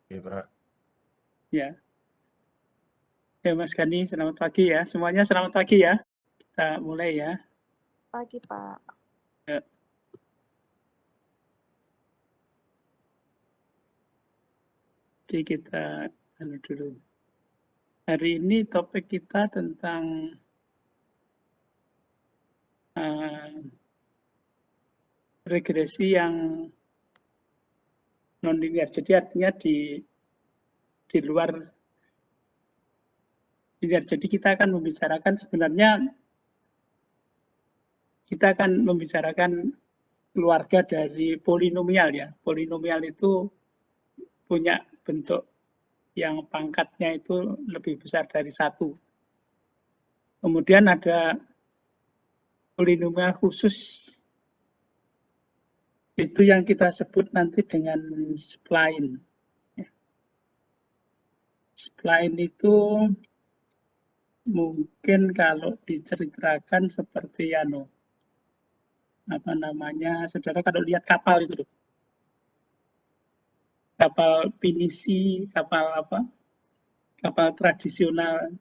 Oke, Pak. Ya. Ya, Mas Gani, selamat pagi ya. Semuanya selamat pagi ya. Kita mulai ya. Pagi, Pak. Ya. Jadi kita dulu. Hari ini topik kita tentang regresi yang non-linear. Jadi artinya di luar linear. Jadi kita akan membicarakan sebenarnya kita akan membicarakan keluarga dari polinomial ya. Polinomial itu punya bentuk yang pangkatnya itu lebih besar dari 1. Kemudian ada polinomial khusus, itu yang kita sebut nanti dengan spline. Spline itu mungkin kalau diceritakan seperti saudara kalau lihat kapal itu, kapal pinisi, kapal tradisional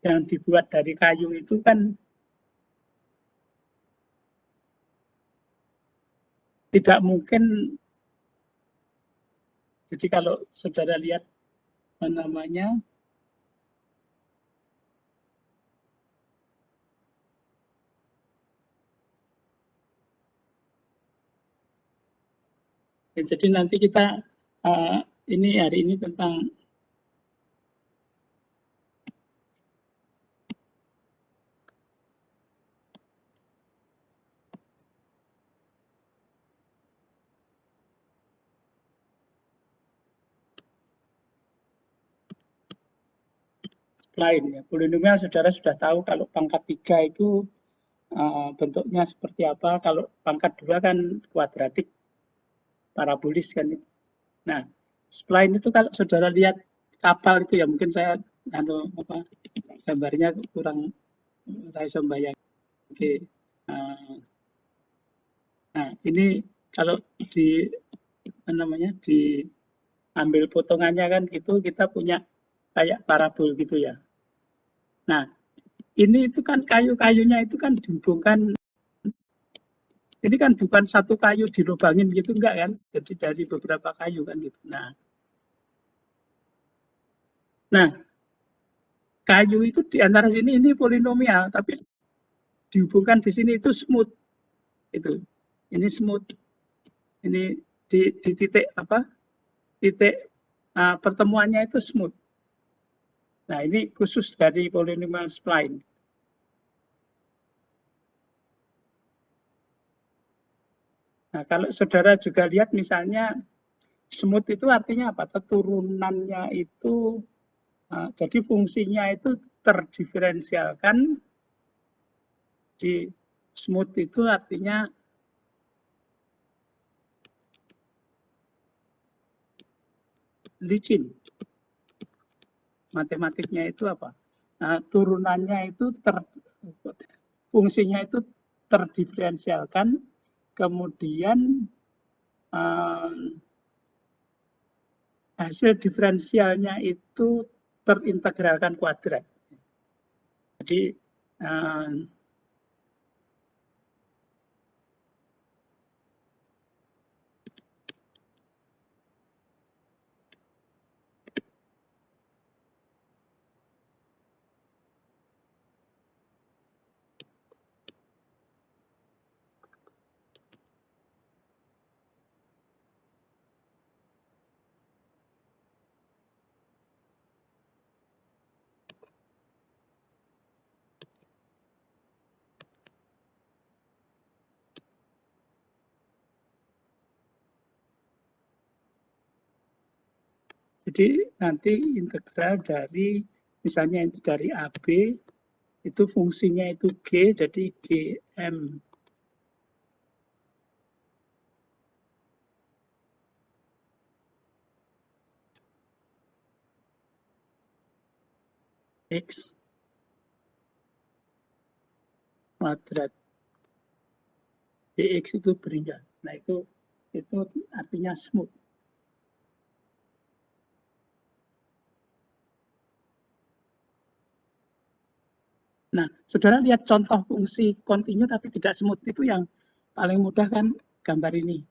yang dibuat dari kayu itu kan tidak mungkin. Jadi kalau saudara lihat jadi nanti kita hari ini tentang spline ya. Polinomial saudara sudah tahu kalau pangkat 3 itu bentuknya seperti apa, kalau pangkat 2 kan kuadratik, parabolis kan itu. Nah, spline itu kalau saudara lihat kapal itu ya, mungkin saya gambarnya kurang saya sembayang. Oke. Nah, ini kalau diambil potongannya kan gitu, kita punya kayak parabol gitu ya. Nah, ini itu kan kayu-kayunya itu kan dihubungkan. Ini kan bukan satu kayu dilubangin gitu, enggak kan? Jadi dari beberapa kayu kan gitu. Nah, kayu itu di antara sini ini polinomial, tapi dihubungkan di sini itu smooth. Itu. Ini smooth. Ini di titik titik pertemuannya itu smooth. Nah, ini khusus dari polinomial spline. Nah, kalau saudara juga lihat misalnya smooth itu artinya apa? Keturunannya itu jadi fungsinya itu terdiferensialkan. Di smooth itu artinya licin. Matematiknya itu apa? Nah, turunannya itu fungsinya itu terdiferensialkan, kemudian hasil diferensialnya itu terintegralkan kuadrat. Jadi nanti integral dari misalnya itu dari AB itu fungsinya itu G, jadi GM X kuadrat dx itu berimbang. Nah itu artinya smooth. Nah, saudara lihat contoh fungsi kontinu tapi tidak smooth, itu yang paling mudah kan gambar ini.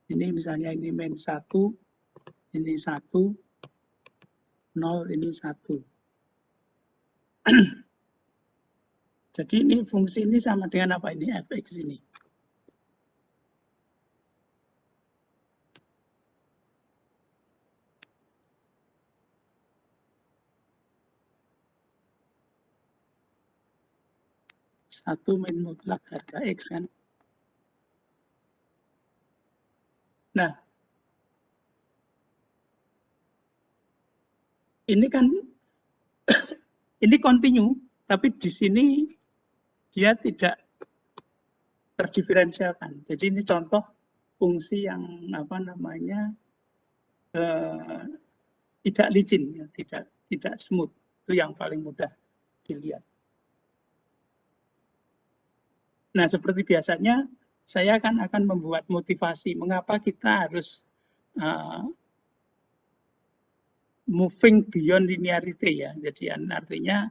Ini misalnya ini min 1, ini 1, 0, ini 1. Jadi ini fungsi ini sama dengan apa ini, fx ini. Satu min mutlak harga x kan. Nah, ini kan ini kontinu, tapi di sini dia tidak terdiferensialkan. Jadi ini contoh fungsi yang apa namanya tidak licin, ya, tidak smooth. Itu yang paling mudah dilihat. Nah, seperti biasanya saya akan membuat motivasi mengapa kita harus moving beyond linearity ya. Jadi artinya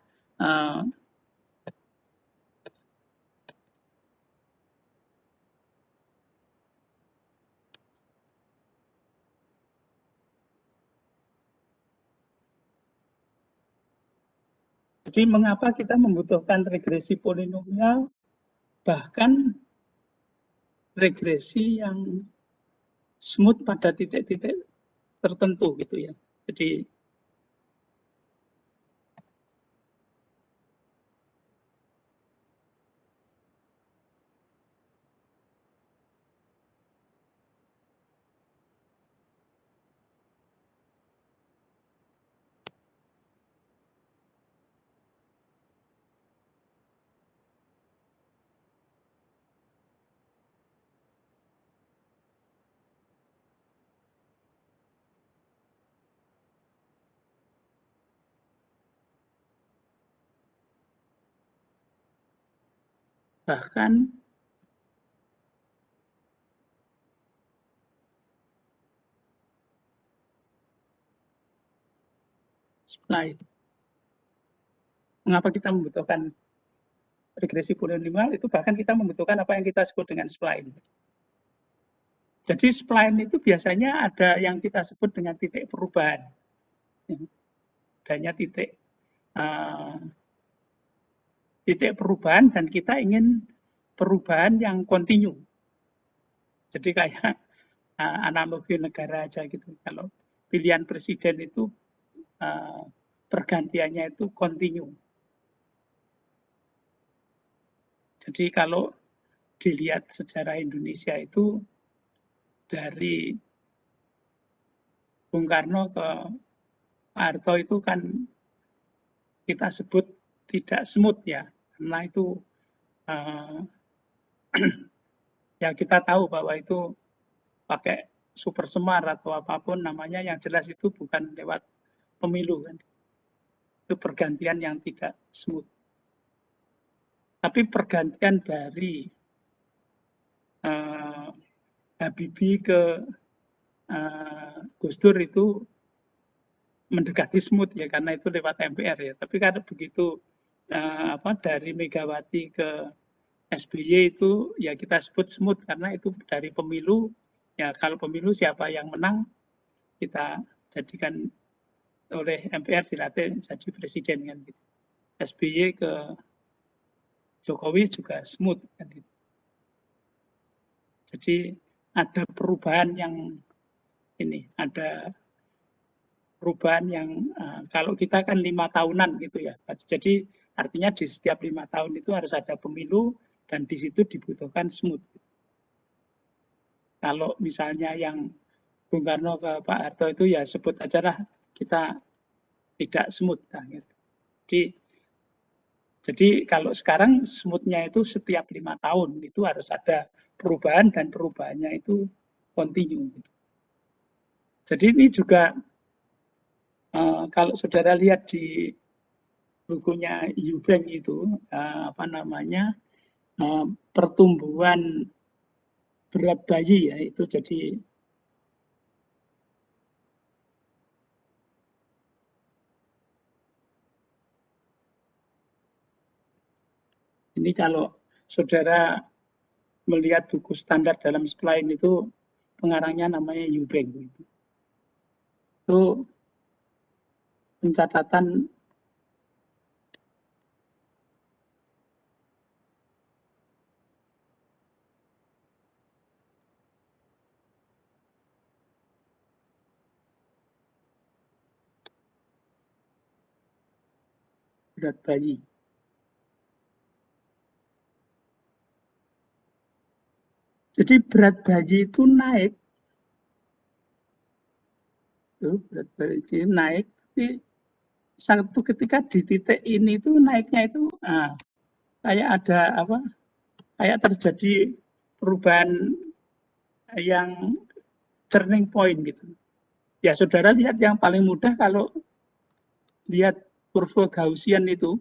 jadi mengapa kita membutuhkan regresi polinomial, bahkan regresi yang smooth pada titik-titik tertentu gitu ya. Jadi bahkan slide. Mengapa kita membutuhkan regresi polinomial, itu bahkan kita membutuhkan apa yang kita sebut dengan spline. Jadi spline itu biasanya ada yang kita sebut dengan titik perubahan. Adanya titik perubahan dan kita ingin perubahan yang kontinu. Jadi kayak analogi negara aja gitu. Kalau pilihan presiden itu pergantiannya itu kontinu. Jadi kalau dilihat sejarah Indonesia itu dari Bung Karno ke Pak Harto itu kan kita sebut tidak smooth ya, karena itu ya kita tahu bahwa itu pakai super semar atau apapun namanya, yang jelas itu bukan lewat pemilu kan. Itu pergantian yang tidak smooth. Tapi pergantian dari Habibie ke Gus Dur itu mendekati smooth ya, karena itu lewat MPR ya. Tapi kalau begitu dari Megawati ke SBY itu ya kita sebut smooth karena itu dari pemilu. Ya kalau pemilu siapa yang menang kita jadikan oleh MPR dilatih jadi presiden kan gitu. SBY ke Jokowi juga smooth kan gitu. Jadi ada perubahan yang ini, ada perubahan yang kalau kita kan 5 tahunan gitu ya. Jadi artinya di setiap 5 tahun itu harus ada pemilu dan di situ dibutuhkan smooth. Kalau misalnya yang Bung Karno ke Pak Harto itu ya sebut aja lah kita tidak smooth. Nah, gitu. Jadi kalau sekarang smoothnya itu setiap 5 tahun itu harus ada perubahan dan perubahannya itu kontinu. Gitu. Jadi ini juga kalau saudara lihat di bukunya Eubank itu apa namanya pertumbuhan berat bayi ya itu jadi ini kalau saudara melihat buku standar dalam spline itu pengarangnya namanya Eubank itu pencatatan berat bayi. Jadi berat bayi itu naik, berat bayi naik, tapi satu ketika di titik ini itu naiknya itu kayak ada apa? Kayak terjadi perubahan yang turning point gitu. Ya saudara lihat yang paling mudah kalau lihat kurva Gaussian itu,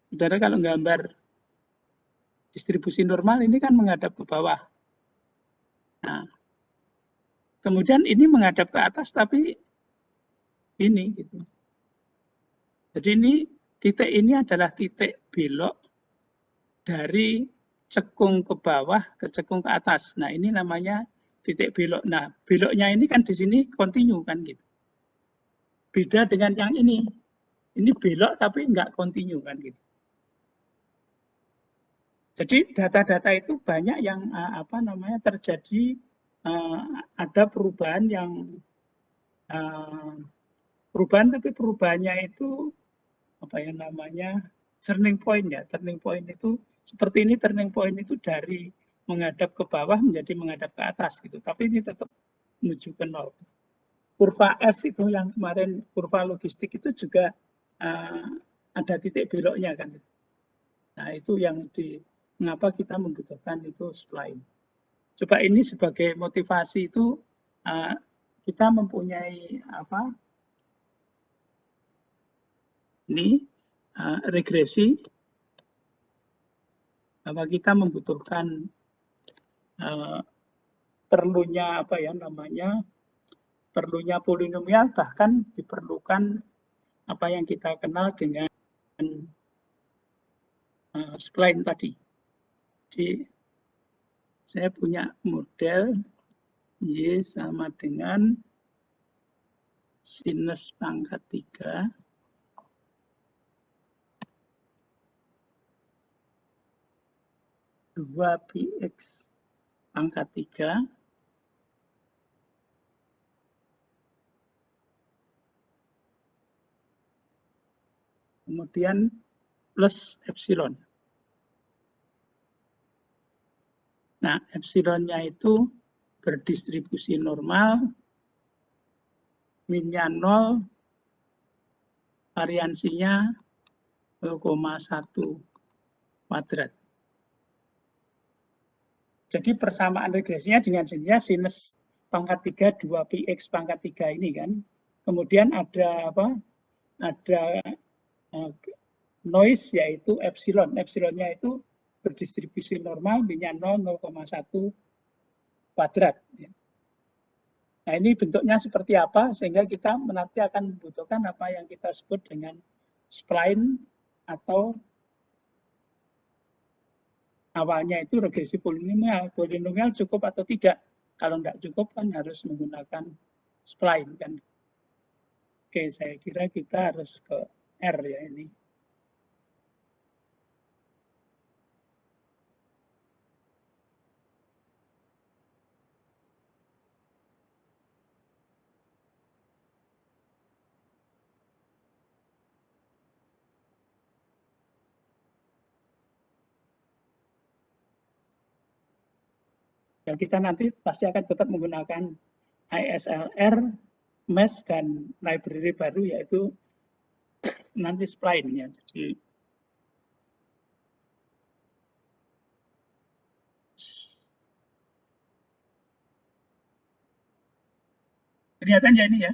saudara kalau gambar distribusi normal ini kan menghadap ke bawah. Nah, kemudian ini menghadap ke atas tapi ini gitu. Jadi ini titik ini adalah titik belok dari cekung ke bawah ke cekung ke atas. Nah, ini namanya titik belok. Nah, beloknya ini kan di sini kontinu kan gitu. Beda dengan yang ini. Ini belok tapi enggak kontinu kan gitu. Jadi data-data itu banyak yang apa namanya terjadi ada perubahan yang perubahan tapi perubahannya itu apa ya namanya turning point ya. Turning point itu seperti ini turning point itu dari menghadap ke bawah menjadi menghadap ke atas gitu. Tapi ini tetap menuju ke nol. Kurva S itu yang kemarin kurva logistik itu juga ada titik beloknya kan. Nah, itu yang mengapa kita membutuhkan itu spline. Coba ini sebagai motivasi itu kita mempunyai apa? Ini regresi bahwa kita membutuhkan perlunya apa ya namanya? Perlunya polinomial bahkan diperlukan apa yang kita kenal dengan spline tadi. Jadi saya punya model Y sama dengan sinus pangkat 3 2px pangkat 3 kemudian plus epsilon. Nah, epsilonnya itu berdistribusi normal, minnya 0, variansinya 0,1 kuadrat. Jadi persamaan regresinya dengan jenisnya sinus pangkat 3 2px pangkat 3 ini kan. Kemudian ada apa? Ada noise yaitu epsilon. Epsilonnya itu berdistribusi normal, minnya 0,1 kuadrat. Nah, ini bentuknya seperti apa sehingga kita nanti akan membutuhkan apa yang kita sebut dengan spline atau awalnya itu regresi polinomial. Polinomial cukup atau tidak? Kalau tidak cukup kan harus menggunakan spline kan. Oke, saya kira kita harus ke R ya ini. Dan kita nanti pasti akan tetap menggunakan ISLR, mesh, dan library baru yaitu nanti spline ya. Jadi kelihatan ya ini ya?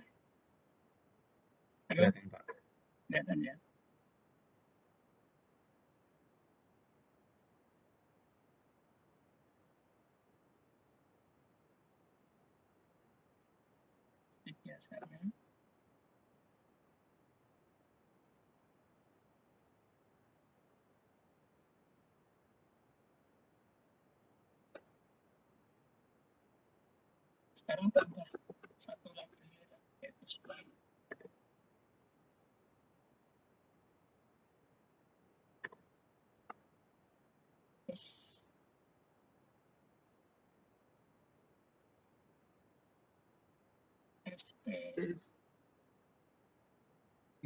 Kelihatan Pak. Kelihatan ya. biasanya. Sekarang tambah satu lagi, yaitu spline.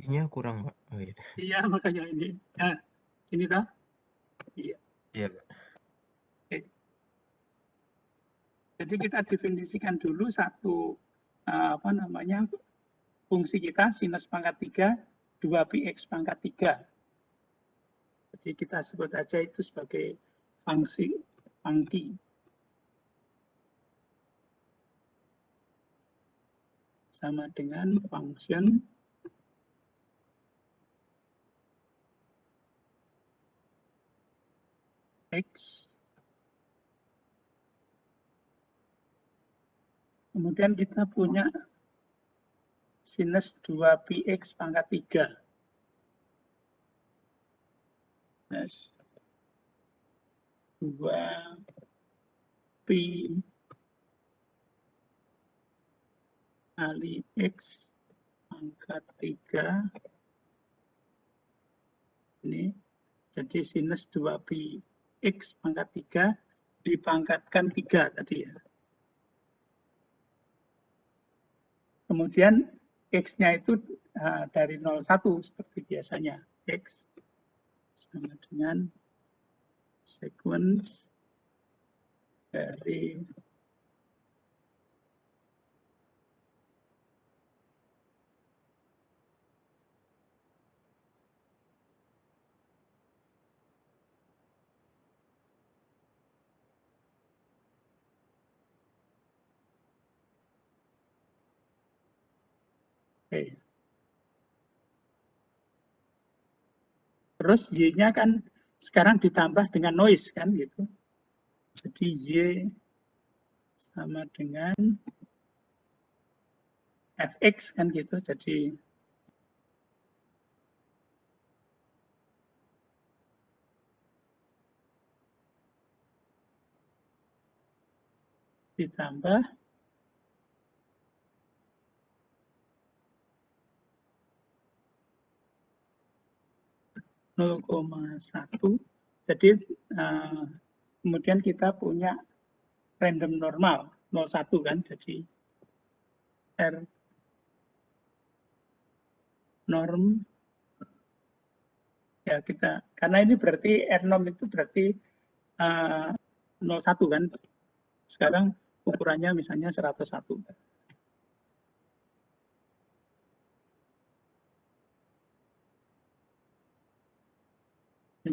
I-nya kurang, Pak. Oh, gitu. Iya, makanya ini. Nah, ini toh? Iya. Iya, Pak. Oke. Jadi kita definisikan dulu satu apa namanya fungsi kita sinus pangkat 3 2πx pangkat 3. Jadi kita sebut aja itu sebagai fungsi sama dengan function x. Kemudian kita punya sinus 2πx pangkat 3. Plus 2π kali x pangkat 3 ini jadi sinus 2πx pangkat 3 dipangkatkan 3 tadi ya. Kemudian x-nya itu dari 0,1 seperti biasanya. X sama dengan sequence dari terus y-nya kan sekarang ditambah dengan noise kan gitu. Jadi y sama dengan fx kan gitu. Jadi ditambah (0,1). Jadi kemudian kita punya random normal 0,1 kan. Jadi R norm ya kita, karena ini berarti R norm itu berarti 0,1 kan. Sekarang ukurannya misalnya 101.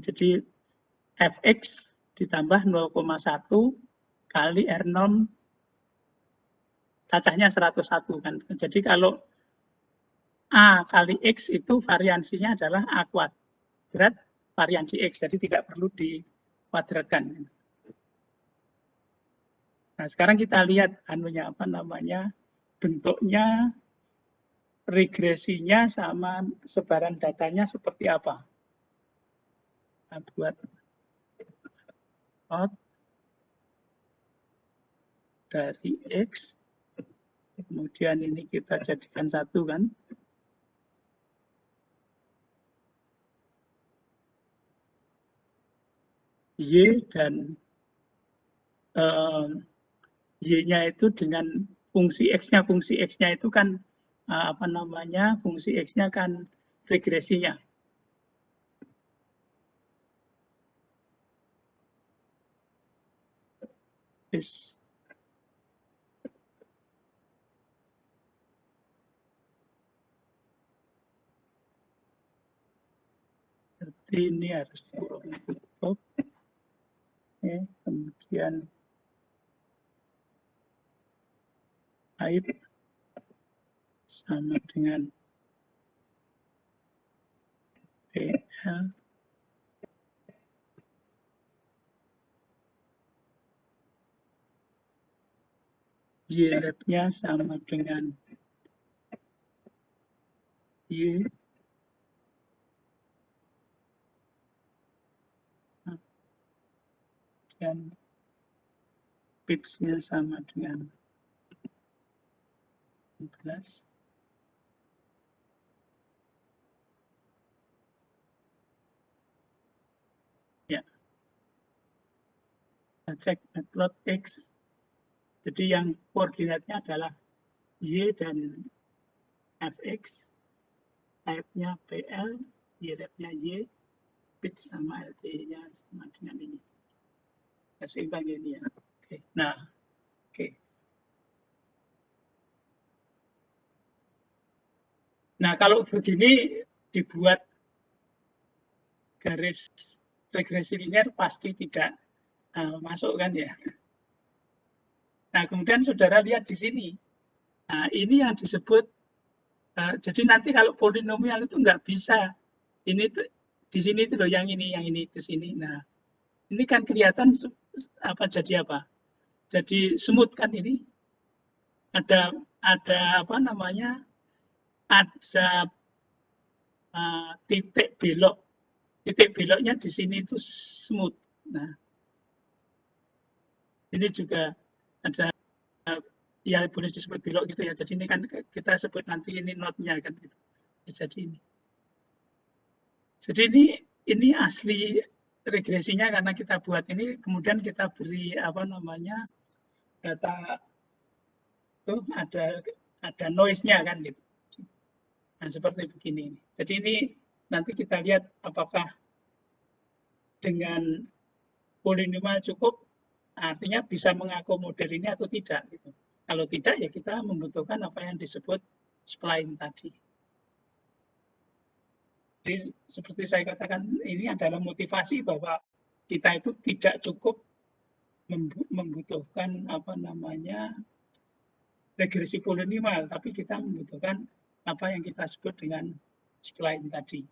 Jadi fx ditambah 0,1 kali R norm cacahnya 101 kan. Jadi kalau A kali X itu variansinya adalah A kuadrat variansi X. Jadi tidak perlu dikuadratkan. Nah, sekarang kita lihat anunya apa namanya bentuknya, regresinya sama sebaran datanya seperti apa. Nah, buat out dari X, kemudian ini kita jadikan satu kan. Y dan Y-nya itu dengan fungsi X-nya itu kan apa namanya fungsi X-nya kan regresinya. Yes. Berarti ini harus tutup. Oke, kemudian aib sama dengan PL Y-lab-nya sama dengan Y dan pitch-nya sama dengan 11. Ya, kita cek matplot X. Jadi yang koordinatnya adalah Y dan Fx, type-nya PL, Y-rep-nya Y, pitch sama LTE-nya sama dengan ini. Ya, seimbang ini ya. Oke. Nah, oke. Nah, kalau begini dibuat garis regresi linear pasti tidak masuk kan ya. Nah, kemudian saudara lihat di sini. Nah, ini yang disebut, jadi nanti kalau polinomial itu nggak bisa. Ini di sini itu loh yang ini ke sini. Nah, ini kan kelihatan apa jadi apa? Jadi semut kan ini. Ada apa namanya? Ada titik belok. Titik beloknya di sini itu smooth. Nah, ini juga ada ya boleh disebut belok gitu ya. Jadi ini kan kita sebut nanti ini notnya kan gitu. Jadi ini. Jadi ini asli regresinya karena kita buat ini, kemudian kita beri apa namanya data itu ada noise-nya kan gitu. Nah, seperti begini. Jadi ini nanti kita lihat apakah dengan polinomial cukup, artinya bisa mengakomodir ini atau tidak gitu. Kalau tidak ya kita membutuhkan apa yang disebut spline tadi. Jadi seperti saya katakan ini adalah motivasi bahwa kita itu tidak cukup membutuhkan apa namanya regresi polinomial, tapi kita membutuhkan apa yang kita sebut dengan spline tadi.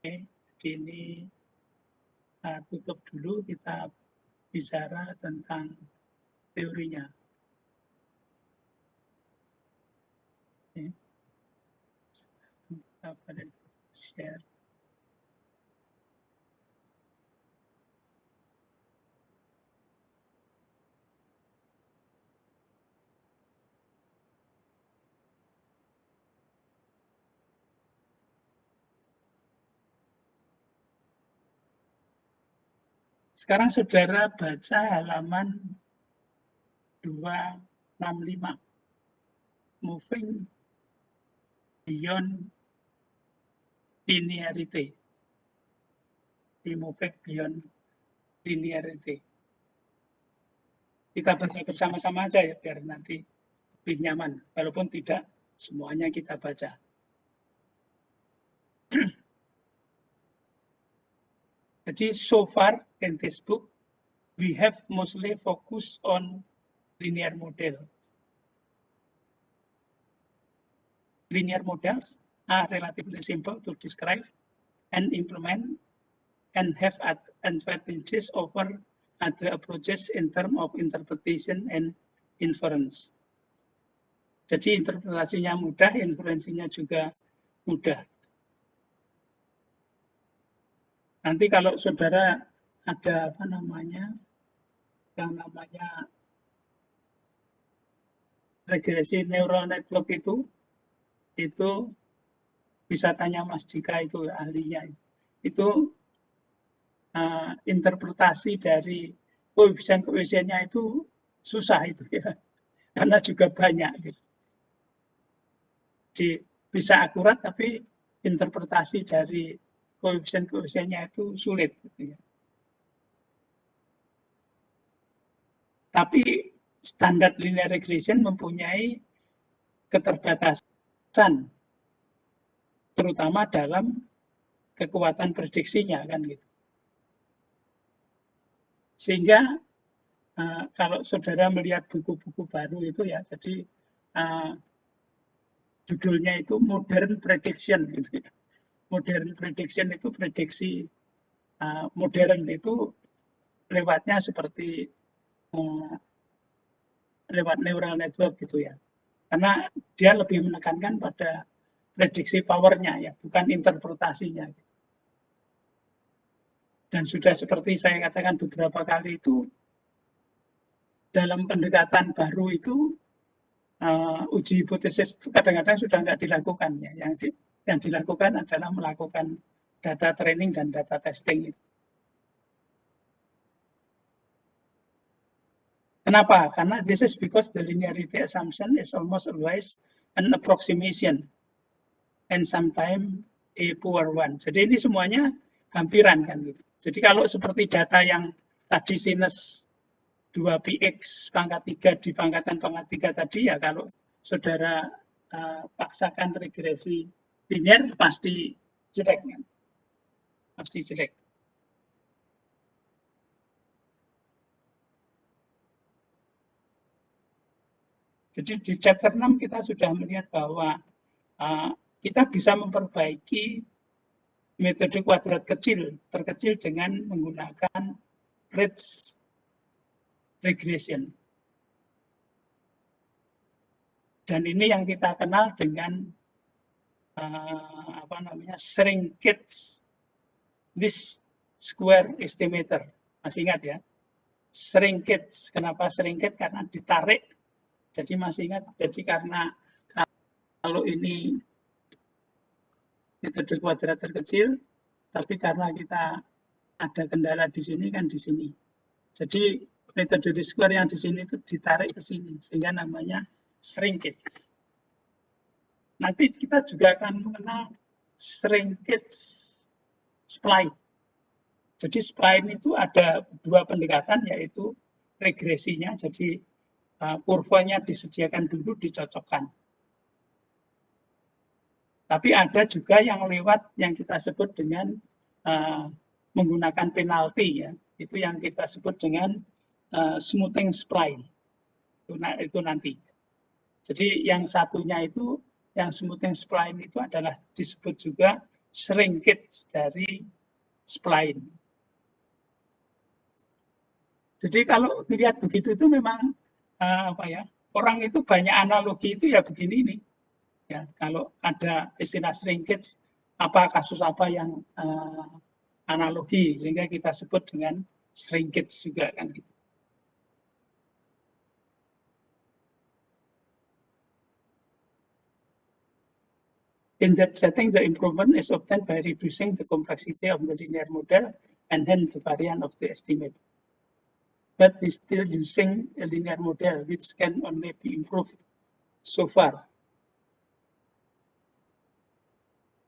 Oke, jadi ini tutup dulu, kita bicara tentang teorinya. Oke. Kita pada share. Sekarang saudara baca halaman 265. Moving beyond linearity. Moving beyond linearity. Kita baca bersama-sama aja ya biar nanti lebih nyaman, walaupun tidak semuanya kita baca. Jadi so far in this book, we have mostly focused on linear model. Linear models are relatively simple to describe and implement and have advantages over other approaches in terms of interpretation and inference. Jadi interpretasinya mudah, inferensinya juga mudah. Nanti kalau saudara ada apa namanya, yang namanya regresi neural network itu bisa tanya Mas Dika itu ahlinya. Itu interpretasi dari koefisien-koefisiennya itu susah itu ya, karena juga banyak gitu. Jadi bisa akurat tapi interpretasi dari koefisien-koefisiennya itu sulit gitu ya. Tapi standar linear regression mempunyai keterbatasan, terutama dalam kekuatan prediksinya kan gitu. Sehingga kalau saudara melihat buku-buku baru itu ya, jadi judulnya itu modern prediction gitu ya. Modern prediction itu prediksi modern itu lewatnya seperti lewat neural network gitu ya. karena dia lebih menekankan pada prediksi powernya ya, bukan interpretasinya. Dan sudah seperti saya katakan beberapa kali itu, dalam pendekatan baru itu uji hipotesis itu kadang-kadang sudah nggak dilakukan ya. Yang dilakukan adalah melakukan data training dan data testing itu. Kenapa? Karena this is because the linearity assumption is almost always an approximation and sometimes a poor one. Jadi ini semuanya hampiran kan gitu. Jadi kalau seperti data yang tadi sinus 2px pangkat 3 di pangkatan pangkat 3 tadi ya, kalau saudara paksakan regresi linear pasti jelek kan? Pasti jelek. Jadi di chapter 6 kita sudah melihat bahwa kita bisa memperbaiki metode kuadrat terkecil dengan menggunakan ridge regression. Dan ini yang kita kenal dengan shrinkage least square estimator. Masih ingat ya? Shrinkage. Kenapa shrinkage? Karena ditarik. Jadi masih ingat. Jadi karena kalau ini metode kuadrat terkecil, tapi karena kita ada kendala di sini kan di sini. Jadi metode least square yang di sini itu ditarik ke sini, sehingga namanya shrinkage. Nanti kita juga akan mengenal shrinkage spline. Jadi spline itu ada dua pendekatan, yaitu regresinya, jadi kurvanya disediakan dulu, dicocokkan. Tapi ada juga yang lewat yang kita sebut dengan menggunakan penalti ya, itu yang kita sebut dengan smoothing spline. Itu nanti. Jadi yang satunya itu, yang smoothing spline itu adalah disebut juga shrinkage dari spline. Jadi kalau dilihat begitu itu memang orang itu banyak analogi itu ya begini nih. Ya, kalau ada istilah shrinkage, apa kasus apa yang analogi sehingga kita sebut dengan shrinkage juga kan gitu. In that setting, the improvement is obtained by reducing the complexity of the linear model and hence the variance of the estimate. But we still using a linear model which can only be improved so far.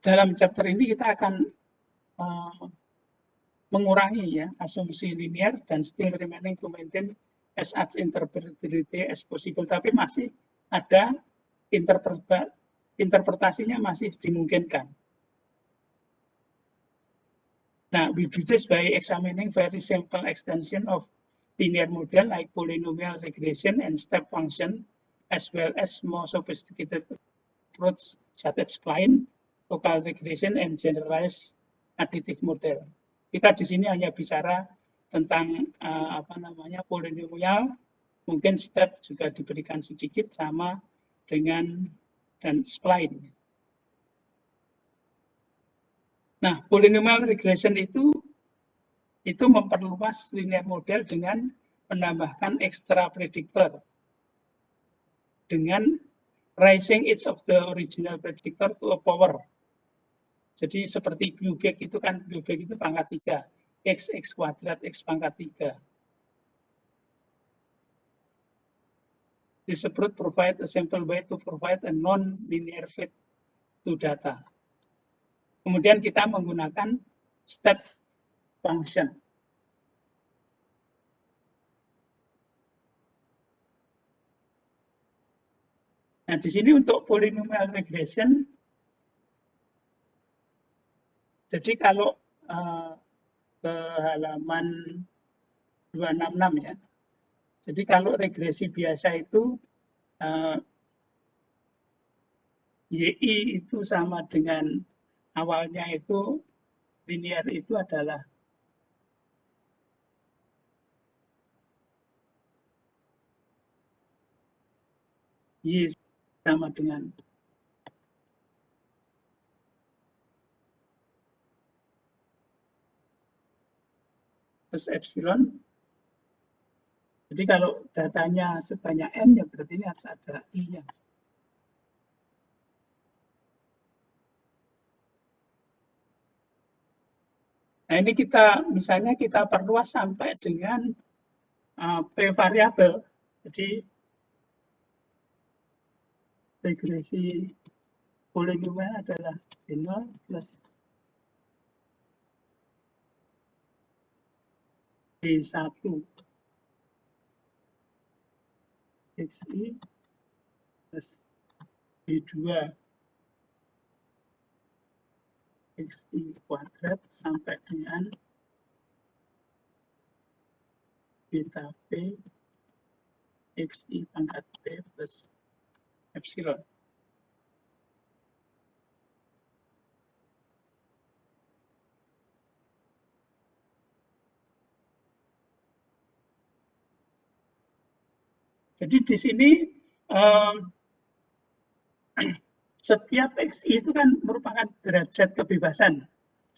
Dalam chapter ini kita akan mengurangi ya asumsi linear dan still remaining to maintain as much interpretability as possible. Tapi masih ada interpretasinya masih dimungkinkan. Nah, we do this by examining very simple extension of linear model like polynomial regression and step function, as well as more sophisticated approach such as spline, local regression, and generalized additive model. Kita di sini hanya bicara tentang polinomial, mungkin step juga diberikan sedikit sama dengan dan spline. Nah, polynomial regression itu memperluas linear model dengan menambahkan extra predictor dengan raising each of the original predictor to a power. Jadi seperti Quebec itu kan, Quebec itu pangkat 3, x kuadrat x pangkat 3. This approach provide a simple way to provide a non-linear fit to data. Kemudian kita menggunakan step function. Nah, di sini untuk polynomial regression, jadi kalau ke halaman 266 ya, jadi kalau regresi biasa itu YI itu sama dengan awalnya itu linear itu adalah Y sama dengan plus epsilon. Jadi kalau datanya sebanyak n, ya berarti ini harus ada i-nya. Nah, ini misalnya kita perluas sampai dengan p variabel. Jadi regresi polinomial adalah B0 plus B1 XI plus B2 XI kuadrat sampai dengan beta P XI pangkat P plus epsilon. Jadi di sini setiap XI itu kan merupakan derajat kebebasan.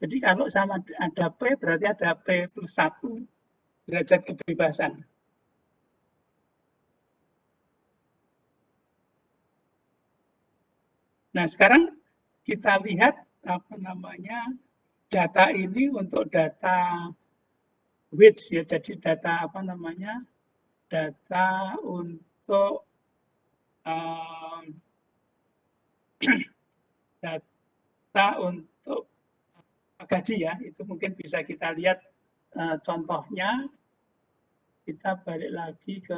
Jadi kalau sama ada P, berarti ada P plus 1 derajat kebebasan. Nah, sekarang kita lihat data ini untuk data weights ya. Jadi data data untuk data untuk gaji ya. Itu mungkin bisa kita lihat contohnya. Kita balik lagi ke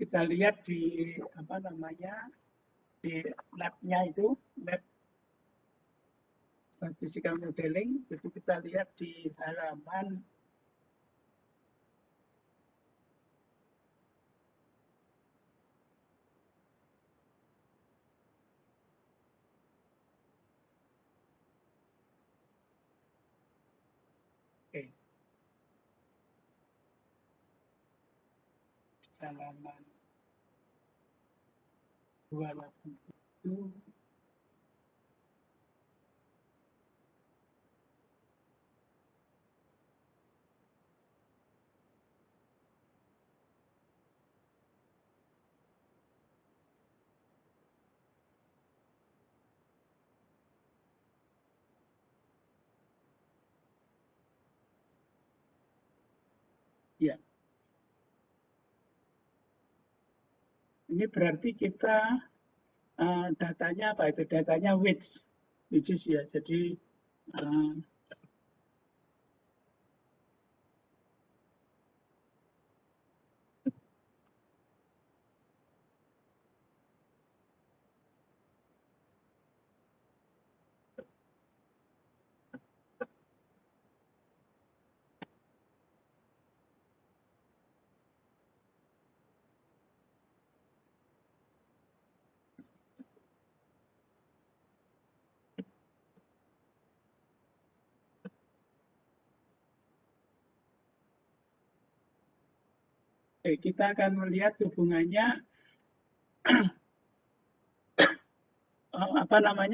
kita lihat di di lab-nya itu, lab statistical modeling, itu kita lihat di halaman halaman 287. Ya. Ini berarti kita datanya apa itu? Datanya which is ya. Jadi kita akan melihat hubungannya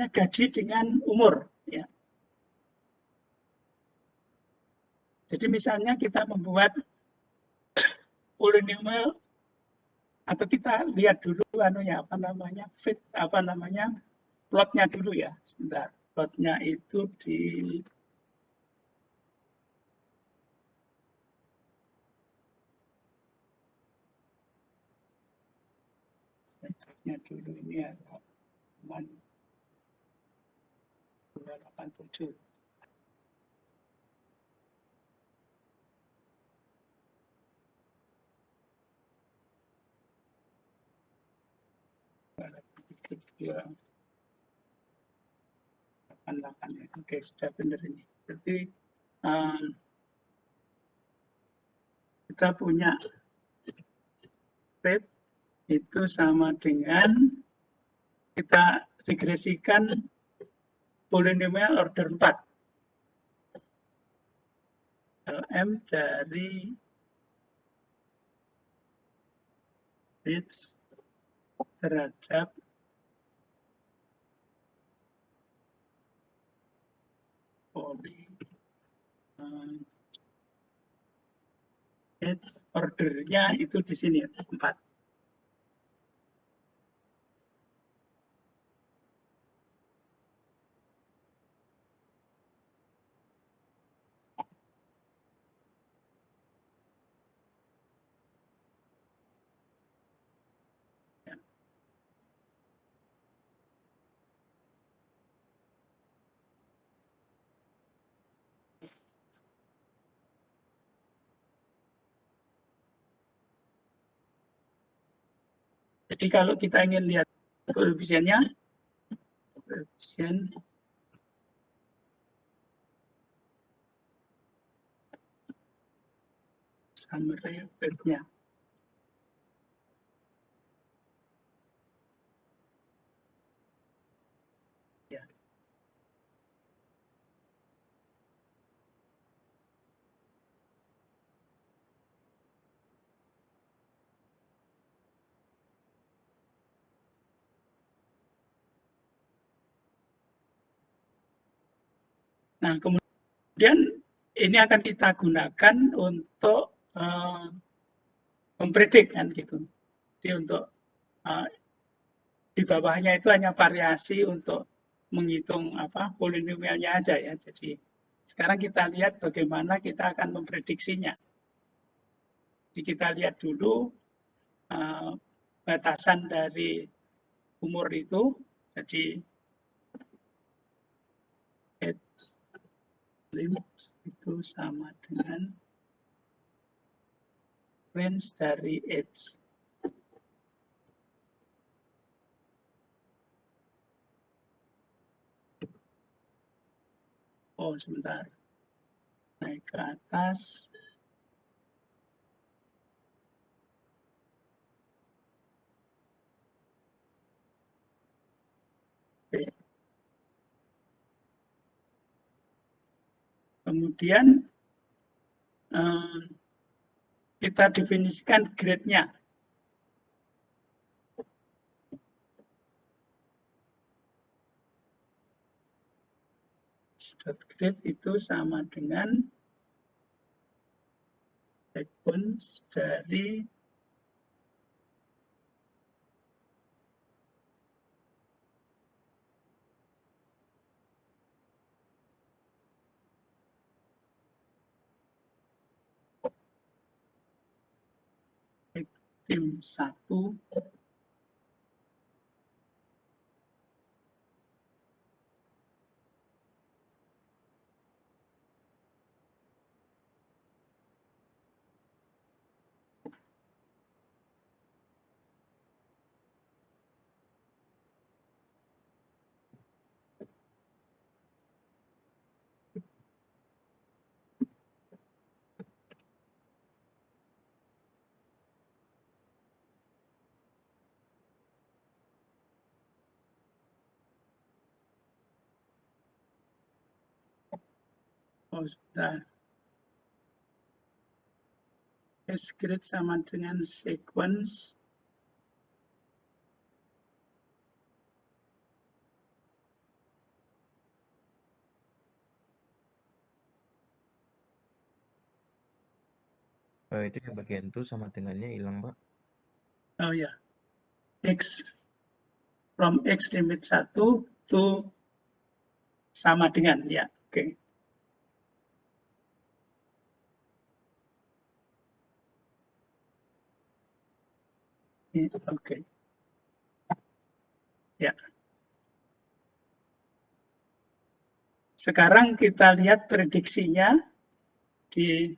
gaji dengan umur ya. Jadi misalnya kita membuat polinomial atau kita lihat dulu fit plotnya dulu ya. Sebentar. Plotnya itu di dulu ini ada 287. Oke, sudah benar ini. Jadi kita punya fit itu sama dengan kita regresikan polinomial order 4. LM dari fits terhadap ordernya itu di sini 4. Jadi kalau kita ingin lihat koefisiennya, koefisien summary fit-nya. Ya. Nah, kemudian ini akan kita gunakan untuk mempredik kan gitu. Jadi untuk di bawahnya itu hanya variasi untuk menghitung polinomialnya aja ya. Jadi sekarang kita lihat bagaimana kita akan memprediksinya. Jadi kita lihat dulu batasan dari umur itu. Jadi itu sama dengan range dari age. Oh, sebentar. Naik ke atas. Oke. Kemudian kita definisikan grade-nya. Grade itu sama dengan sequence dari tim 1 sebentar. S-grade sama dengan sequence Itu yang bagian itu sama dengannya hilang, Pak. Oh ya, X from X limit 1 to sama dengan ya. Oke. Oke. Ya. Sekarang kita lihat prediksinya di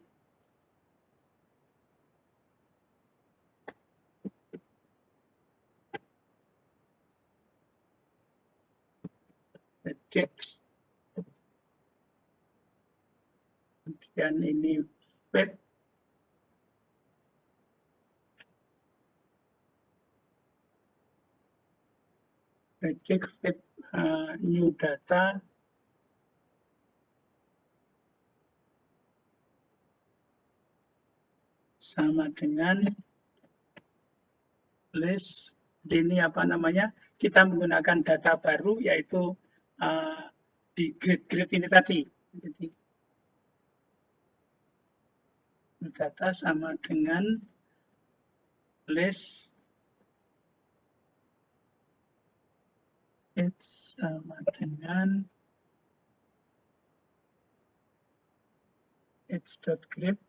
Dex. Kemudian ini fit. predict fit new data sama dengan list. Ini apa namanya? Kita menggunakan data baru yaitu di grade ini tadi. Jadi data sama dengan list it's sama dengan it's.grade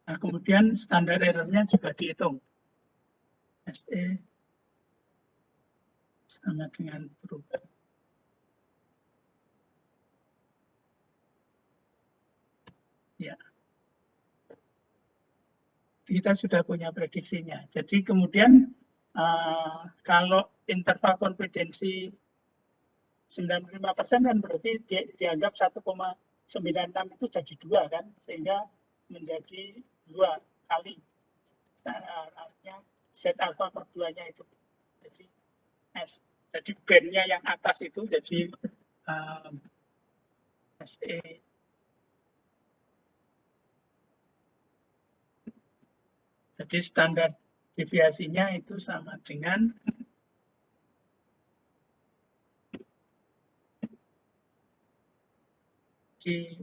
Nah, kemudian standar errornya juga dihitung. SE sama dengan true. Ya. Kita sudah punya prediksinya. Jadi kemudian kalau interval konfidensi 95% kan berarti dianggap 1,96 itu jadi 2 kan, sehingga menjadi 2 kali. Artinya Z alpha per 2-nya itu. Jadi S. Jadi bandnya yang atas itu jadi SE. Jadi standar deviasinya itu sama dengan di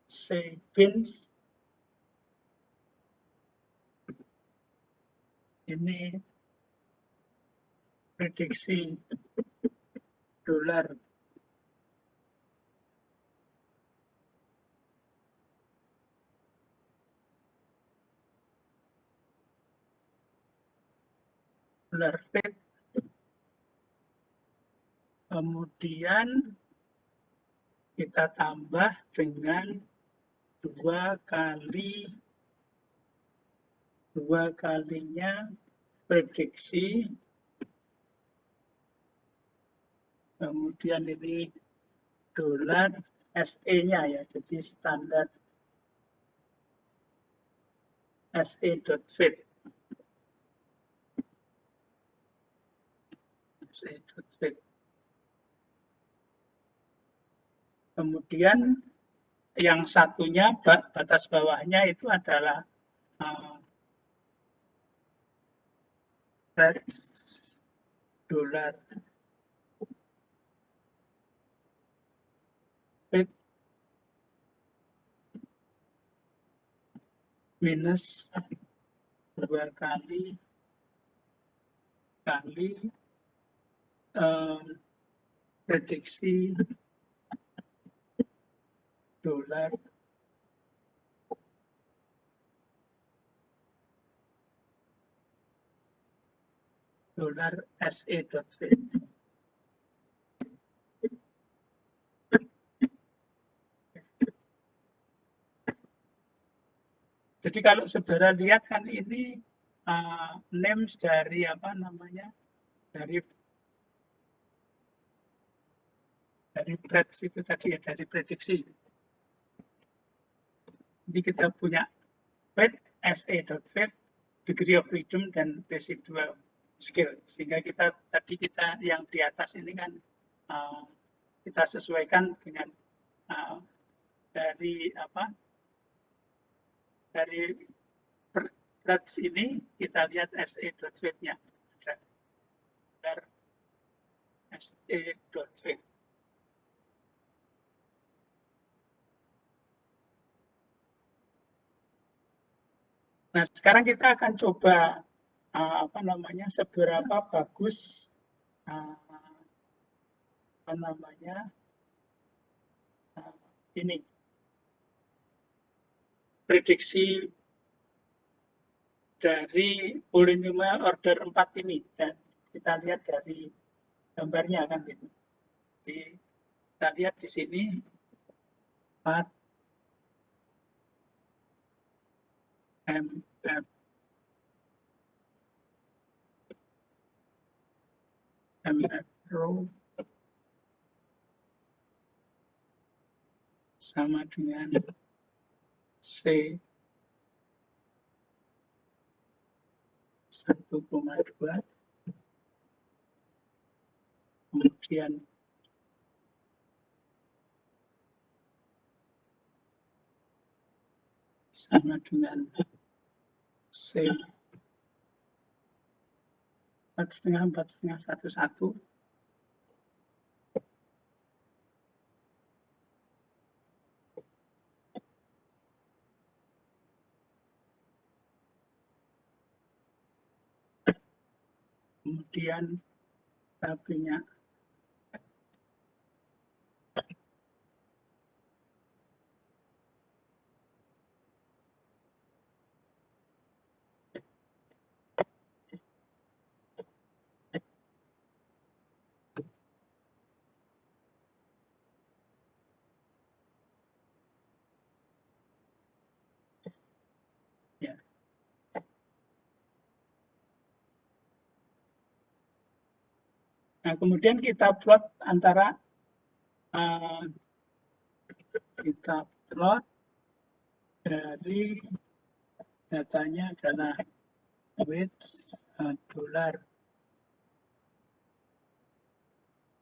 Sebins ini prediksi dolar Fed, kemudian kita tambah dengan 2 kalinya prediksi, kemudian ini dolar SE-nya ya, jadi standar SE.Fed. SE.Fed. Kemudian yang satunya batas bawahnya itu adalah dolar Fed minus 2 kali prediksi dolar SE.Fed. Jadi kalau saudara lihat kan ini names dari apa namanya, dari prediksi itu tadi ya, dari prediksi. Jadi kita punya Fed, SE.Fed, degree of freedom dan residual skill. Sehingga kita yang di atas ini kan kita sesuaikan dengan dari prediksi ini kita lihat SE.Fed-nya. Ada SE.Fed. Nah, sekarang kita akan coba seberapa bagus ini prediksi dari polinomial order 4 ini, dan kita lihat dari gambarnya kan gitu. Jadi kita lihat di sini 4 MF row sama dengan C 1,2, kemudian sama dengan C 4,5, 1,1. Kemudian tapinya ya. Nah, kemudian kita plot antara kita plot dari datanya adalah width dolar.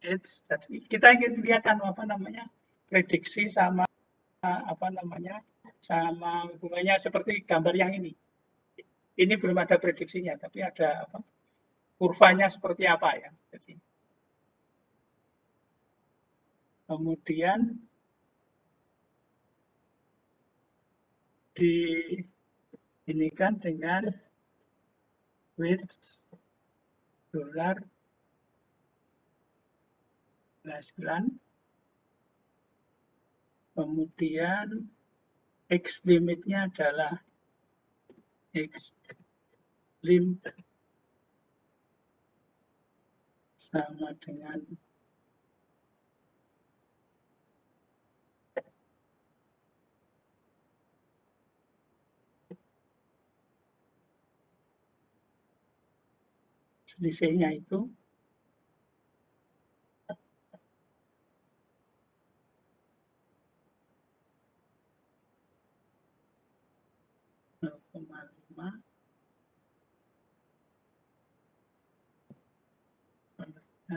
Kita ingin lihat apa namanya prediksi sama apa namanya sama hubungannya seperti gambar yang ini. Ini belum ada prediksinya, tapi ada apa, kurvanya seperti apa ya. Jadi, kemudian diinikan dengan width dolar penghasilan, kemudian X limitnya adalah X lim sama dengan selisihnya itu 0,5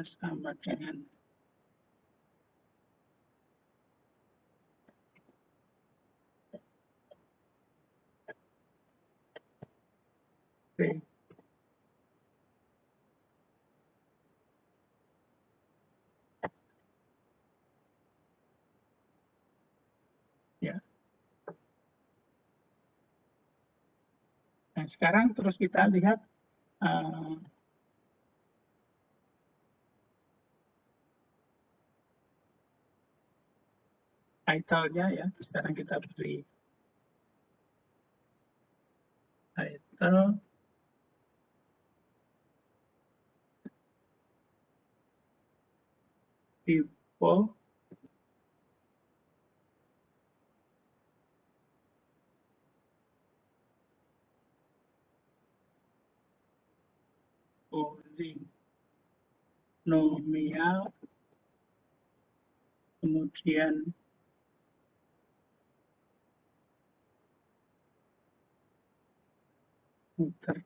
sama dengan B. Ya. Nah, sekarang terus kita lihat title-nya ya. Sekarang kita beri title people polinomial, kemudian muter.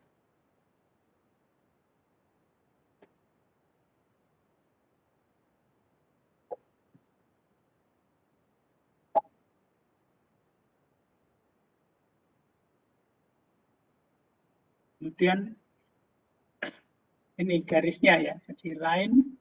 Kemudian ini garisnya ya, jadi line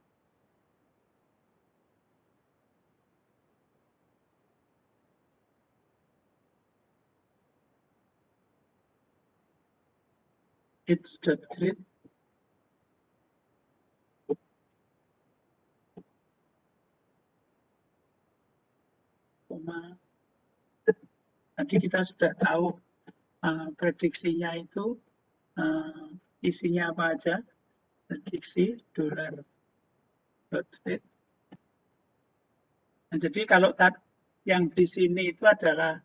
it's.grid tadi kita sudah tahu prediksinya itu isinya apa aja, prediksi dolar. Nah, jadi kalau yang di sini itu adalah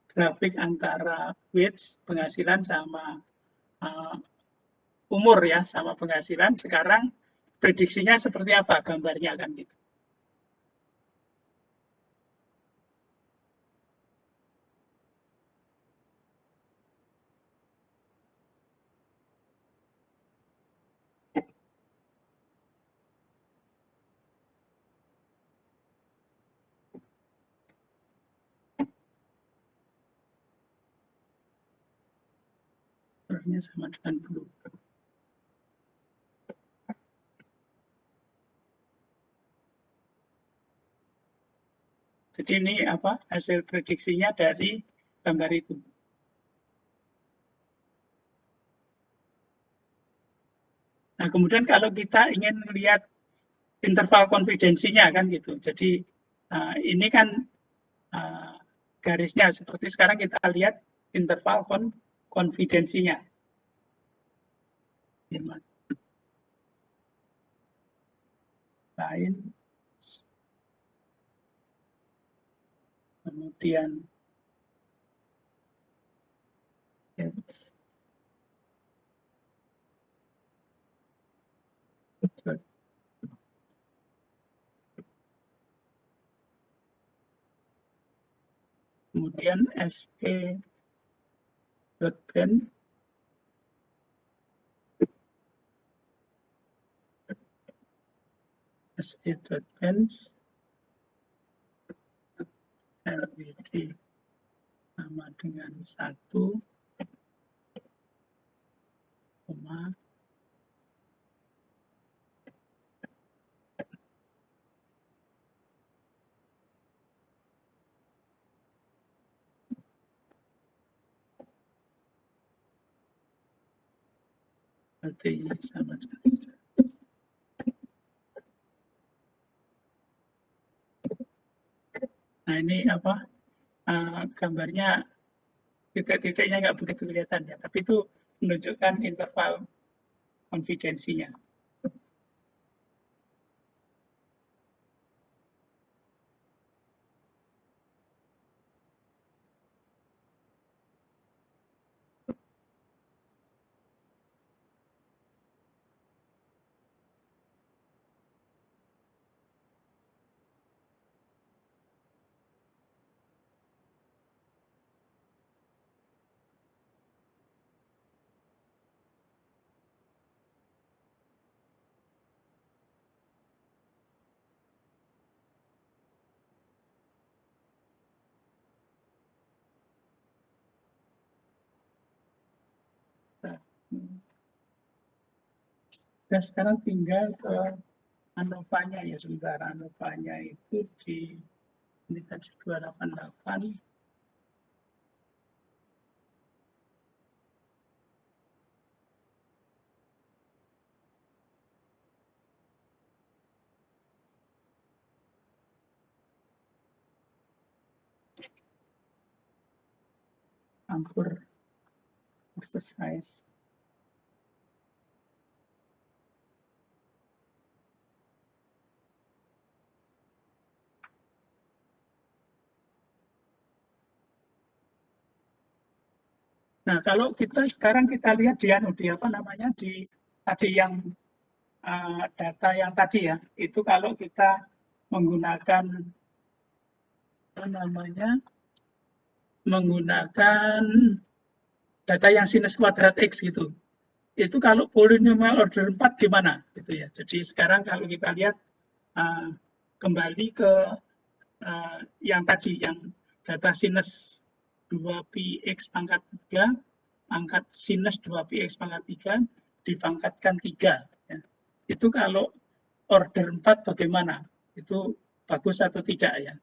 grafik antara wage penghasilan sama umur ya, sama penghasilan. Sekarang prediksinya seperti apa gambarnya kan gitu. R-nya sama dengan blue. Jadi ini apa hasil prediksinya dari gambar itu. Nah, kemudian kalau kita ingin melihat interval konfidensinya kan gitu. Jadi ini kan garisnya seperti sekarang kita lihat interval konfidensinya. Lain. Kemudian kemudian SE.band SE.band LWD sama dengan 1, LTI sama dengan. Nah ini apa gambarnya titik-titiknya nggak begitu kelihatan ya, tapi itu menunjukkan interval konfidensinya. Nah, sekarang tinggal ke ANOVA-nya ya, sementara ANOVA-nya itu di ini tadi 288. Ampur exercise. Nah, kalau sekarang kita lihat di apa namanya di tadi yang data yang tadi ya, itu kalau kita menggunakan apa namanya menggunakan data yang sinus kuadrat X gitu. Itu kalau polinomial order 4 gimana gitu ya. Jadi sekarang kalau kita lihat kembali ke yang tadi yang data sinus 2πx pangkat 3 pangkat sinus 2πx pangkat 3 dipangkatkan 3 ya. Itu kalau order 4 bagaimana? Itu bagus atau tidak ya?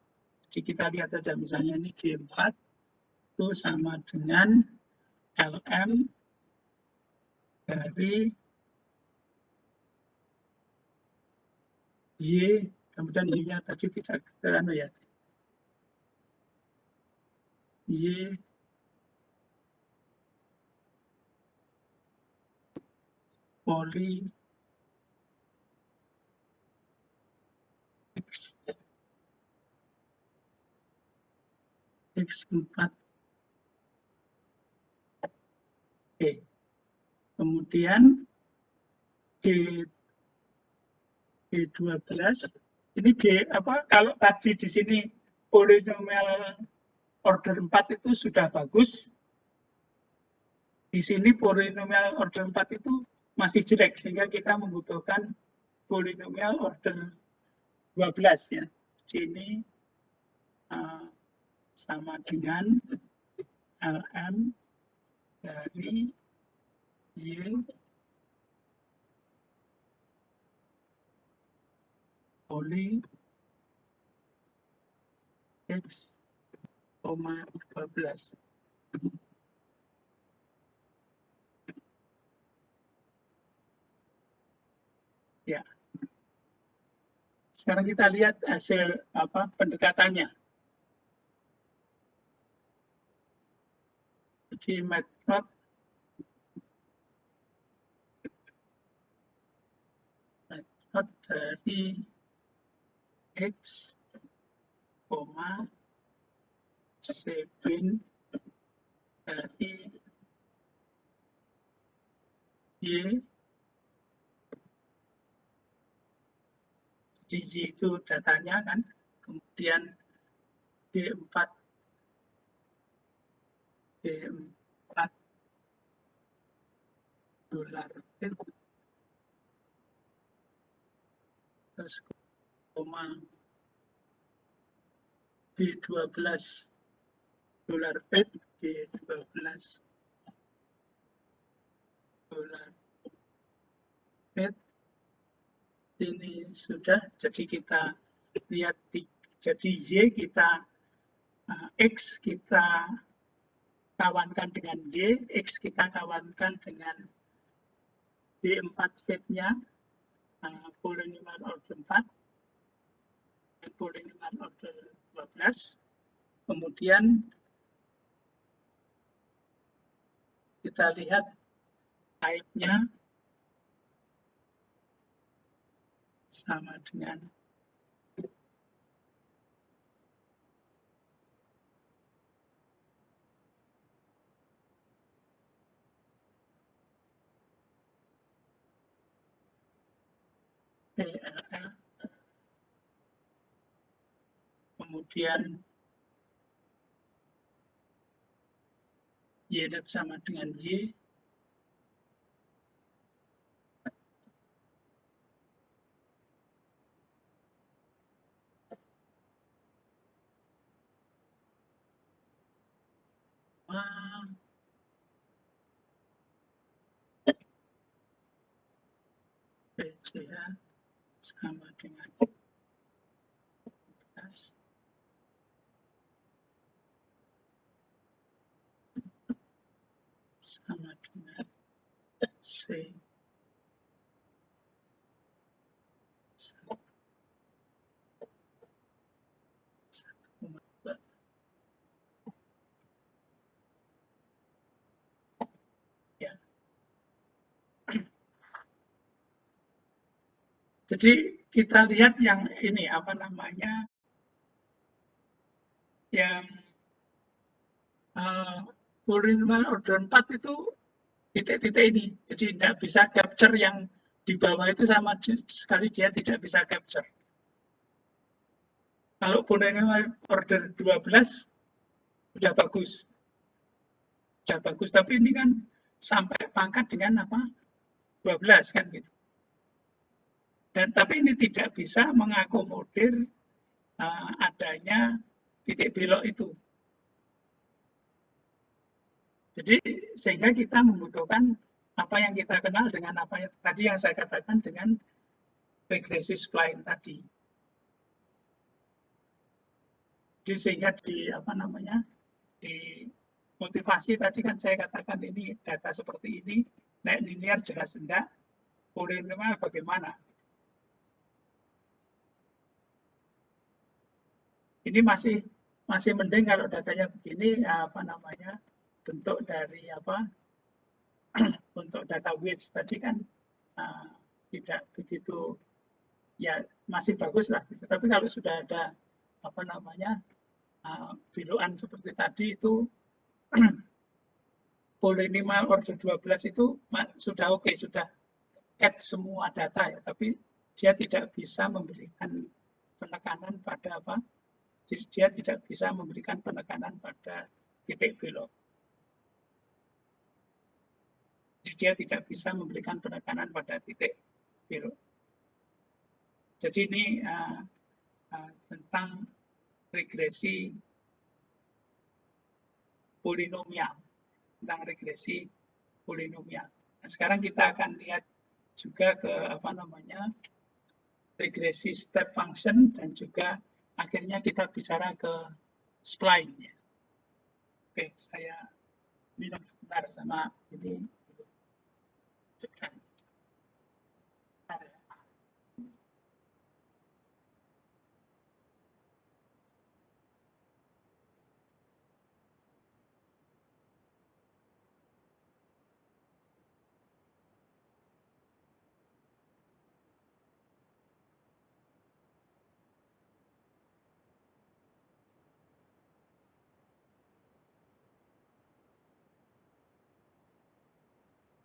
Jadi kita lihat aja misalnya ini G4 itu sama dengan LM dari Y, kemudian Y-nya tadi tidak ya. Y poli X4 Oke. Kemudian G12 ini kalau tadi di sini polinomial order 4 itu sudah bagus, di sini polinomial order 4 itu masih jelek sehingga kita membutuhkan polinomial order 12 ya. Sini sama dengan LM dari Y Poli X, 12. Ya. Sekarang kita lihat hasil pendekatannya. Jadi metode dari X, 7 dari Y. Jadi Y itu datanya kan, kemudian D4 dolar terus koma D12 dolar Fed, D12 dolar Fed. Ini sudah, jadi kita lihat, jadi Y kita X kita kawankan dengan Y, X kita kawankan dengan D4 Fed-nya, polynomial order 4, dan polynomial order 12. Kemudian kita lihat type-nya sama dengan PLL. Kemudian Y sama dengan Y. PCH sama dengan 12. Sama dengan C. Ya. Jadi kita lihat yang ini yang polynomial order 4 itu titik-titik ini. Jadi tidak bisa capture yang di bawah itu, sama sekali dia tidak bisa capture. Kalau polynomial order 12 sudah bagus. Sudah bagus, tapi ini kan sampai pangkat dengan 12 kan gitu. Dan tapi ini tidak bisa mengakomodir adanya titik belok itu. Jadi sehingga kita membutuhkan apa yang kita kenal dengan apa yang tadi yang saya katakan dengan regresi spline tadi. Jadi sehingga di di motivasi tadi kan saya katakan ini data seperti ini, naik linear jelas enggak, polinomial bagaimana. Ini masih mending kalau datanya begini, bentuk dari untuk data weights tadi kan tidak begitu, ya masih bagus lah gitu. Tapi kalau sudah ada belokan seperti tadi itu polynomial order 12 itu sudah oke, sudah catch semua data ya, tapi dia tidak bisa memberikan penekanan pada dia tidak bisa memberikan penekanan pada titik belok. Jadi dia tidak bisa memberikan penekanan pada titik belok. Jadi ini tentang regresi polinomial, tentang regresi polinomial. Nah, sekarang kita akan lihat juga ke apa namanya regresi step function dan juga akhirnya kita bicara ke spline. Ya. Oke, saya minum sebentar sama ini.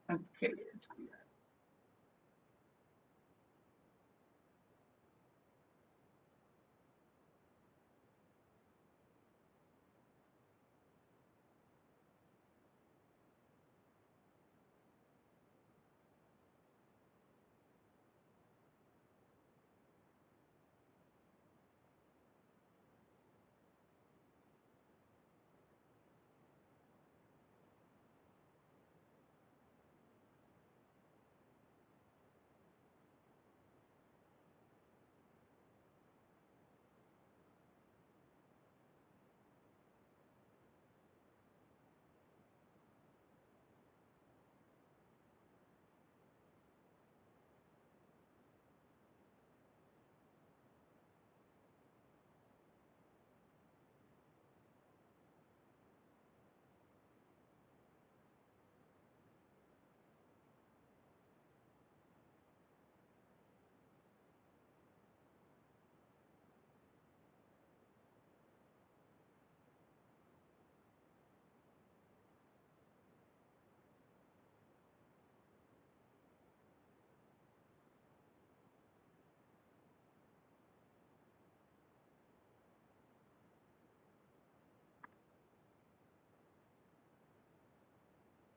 Oke,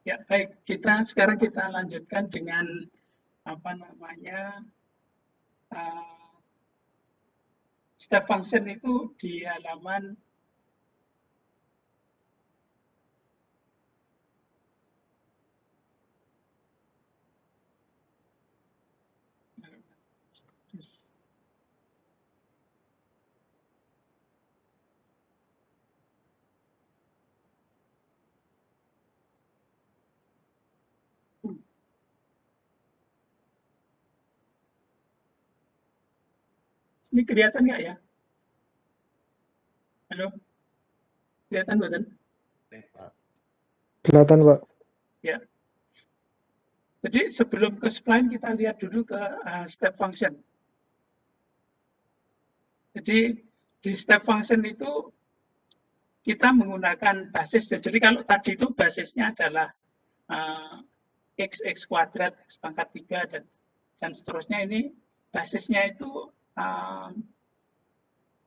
ya baik. Sekarang kita lanjutkan dengan apa namanya step function itu di halaman ini kelihatan nggak ya? Halo, kelihatan bukan? Kelihatan, Pak. Ya. Jadi sebelum ke spline kita lihat dulu ke step function. Jadi di step function itu kita menggunakan basis. Jadi kalau tadi itu basisnya adalah x kuadrat, x pangkat 3 dan seterusnya. Ini basisnya itu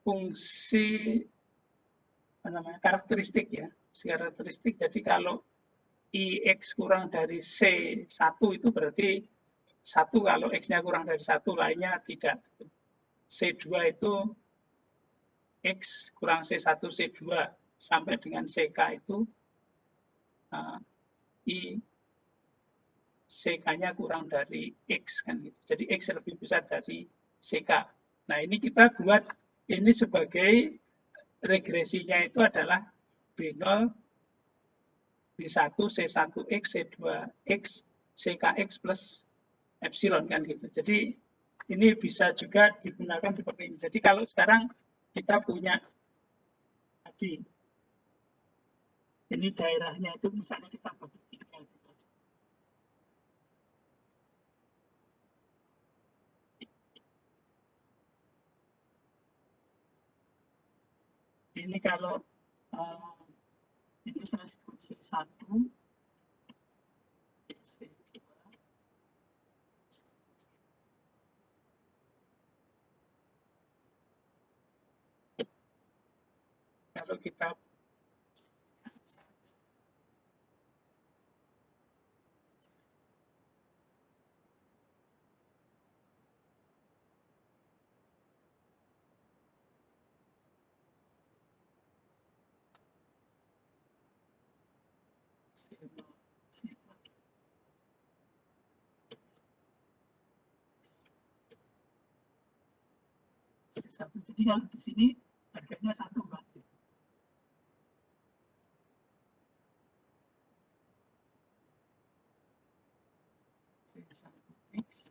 fungsi apa namanya karakteristik ya, karakteristik. Jadi kalau ix kurang dari c1 itu berarti 1, kalau x-nya kurang dari 1 lainnya tidak. C2 itu x kurang C1, C2 sampai dengan CK itu I CK-nya kurang dari X kan gitu. Jadi X lebih besar dari CK. Nah, ini kita buat ini sebagai regresinya itu adalah B0, B1, C1X, C2X, CKX plus epsilon kan gitu. Jadi ini bisa juga digunakan seperti ini. Jadi kalau sekarang kita punya tadi ini daerahnya itu misalnya kita bagi 3 gitu. Ini kalau ini saya sebut C1, C2, kalau kita X1. Jadi kalau di sini harganya 1, Pak. C1X.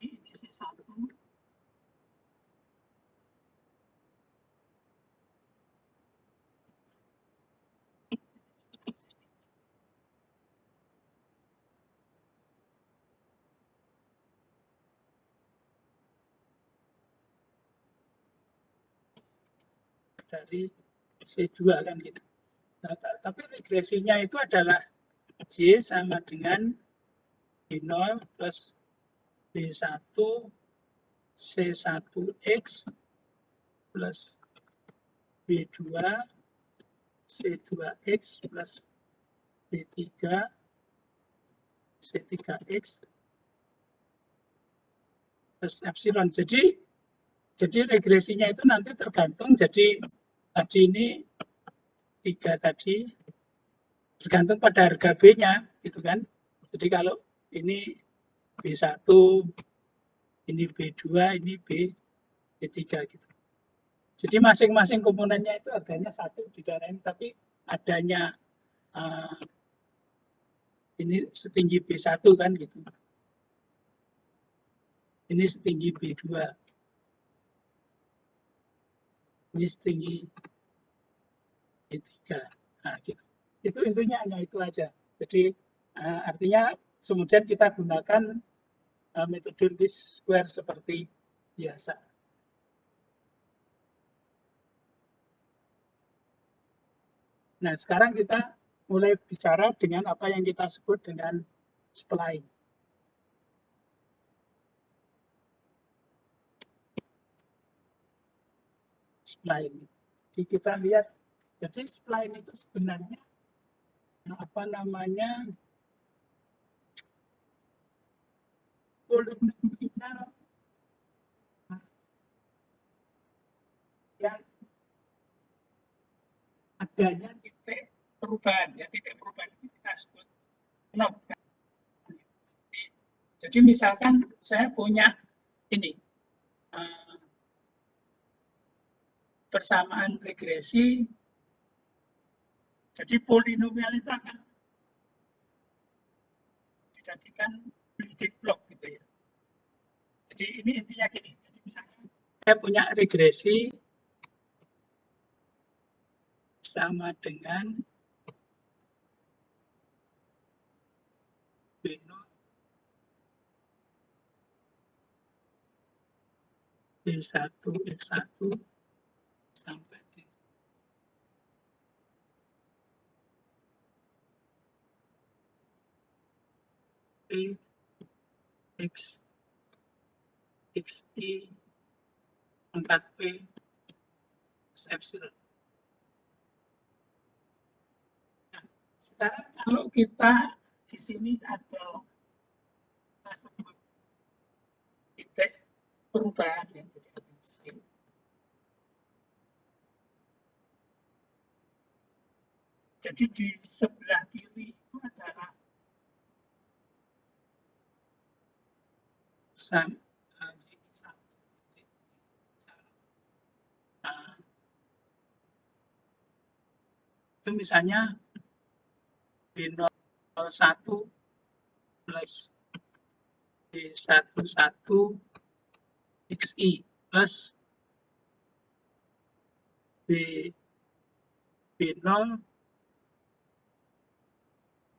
Ini C1. Dari C2 kan gitu. Nah, tapi regresinya itu adalah Y sama dengan B0 plus B1 C1X plus B2 C2X plus B3 C3X plus epsilon. Jadi regresinya itu nanti tergantung, jadi tadi ini 3 tadi tergantung pada harga B-nya gitu kan. Jadi kalau ini B1, ini B2, ini B3 gitu. Jadi masing-masing komponennya itu harganya 1 di daerah ini, tapi adanya ini setinggi B1 kan gitu. Ini setinggi B2. Ini setinggi B3. Nah, gitu. Itu intinya hanya itu aja. Jadi artinya kemudian kita gunakan metode least square seperti biasa. Nah, sekarang kita mulai bicara dengan apa yang kita sebut dengan spline. Spline. Jadi kita lihat, jadi spline itu sebenarnya apa namanya, polinomial yang adanya titik perubahan, ya titik perubahan itu kita sebut knob. Jadi misalkan saya punya ini persamaan regresi, jadi polinomial itu akan dijadikan building block gitu ya. Jadi ini intinya gini, jadi misalnya saya punya regresi sama dengan B0 B1 X1 sampai di P X XI pangkat P epsilon. Nah, sekarang kalau kita di sini ada titik perubahan yang jadi jadi di sebelah kiri itu adalah itu misalnya B01 plus B11 XI plus B0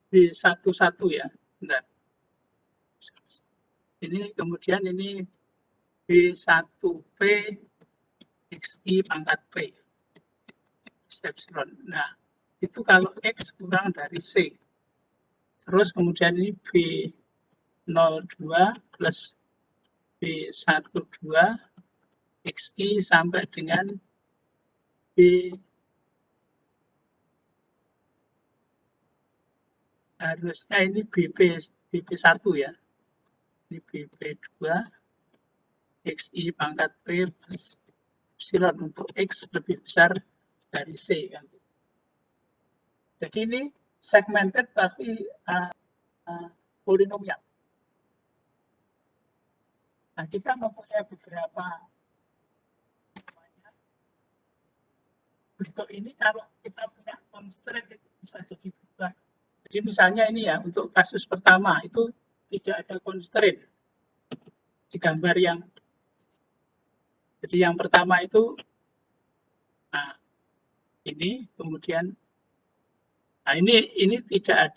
B11 ya. Bentar. Ini kemudian ini B1P XI pangkat P epsilon. Nah, itu kalau X kurang dari C. Terus kemudian ini B02 plus B12 XI sampai dengan B harusnya ini BP1 ya. Ini BP2 XI pangkat P plus epsilon untuk X lebih besar dari C kan. Jadi ini segmented tapi polinomial. Nah, kita mempunyai beberapa bentuk ini. Kalau kita punya constraint itu bisa jadi berubah. Jadi misalnya ini ya, untuk kasus pertama itu tidak ada constraint di gambar yang, jadi yang pertama itu, nah ini kemudian, nah ini tidak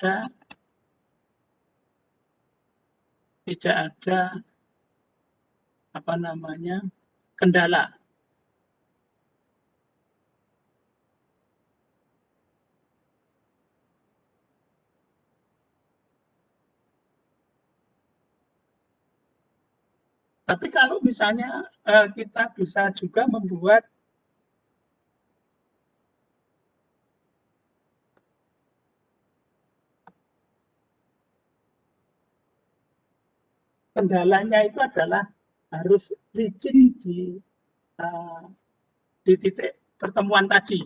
ada apa namanya kendala. Tapi kalau misalnya kita bisa juga membuat kendalanya itu adalah harus licin di titik pertemuan tadi.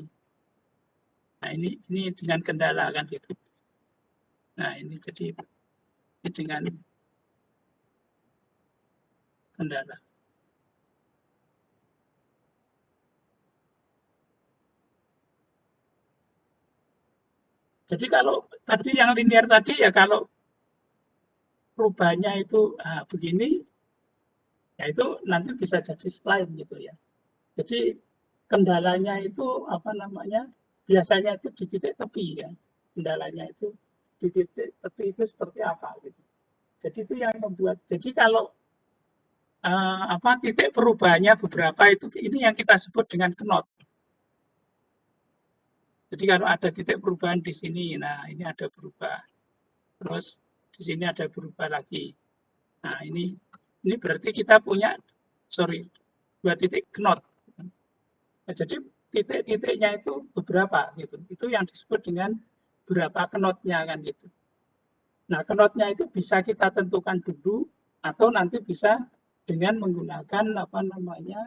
Nah ini dengan kendala kan gitu. Nah ini jadi ini dengan kendala. Jadi kalau tadi yang linear tadi ya, kalau perubahannya itu begini, ya itu nanti bisa jadi spline gitu ya. Jadi kendalanya itu apa namanya, biasanya itu di titik tepi ya. Kendalanya itu di titik tepi itu seperti apa gitu. Jadi itu yang membuat, jadi kalau titik perubahannya beberapa itu, ini yang kita sebut dengan knot. Jadi kalau ada titik perubahan di sini, nah ini ada berubah. Terus di sini ada berubah lagi. Nah ini berarti kita punya, dua titik knot. Nah, jadi titik-titiknya itu beberapa gitu. Itu yang disebut dengan berapa knotnya kan gitu. Nah, knotnya itu bisa kita tentukan dulu atau nanti bisa dengan menggunakan apa namanya?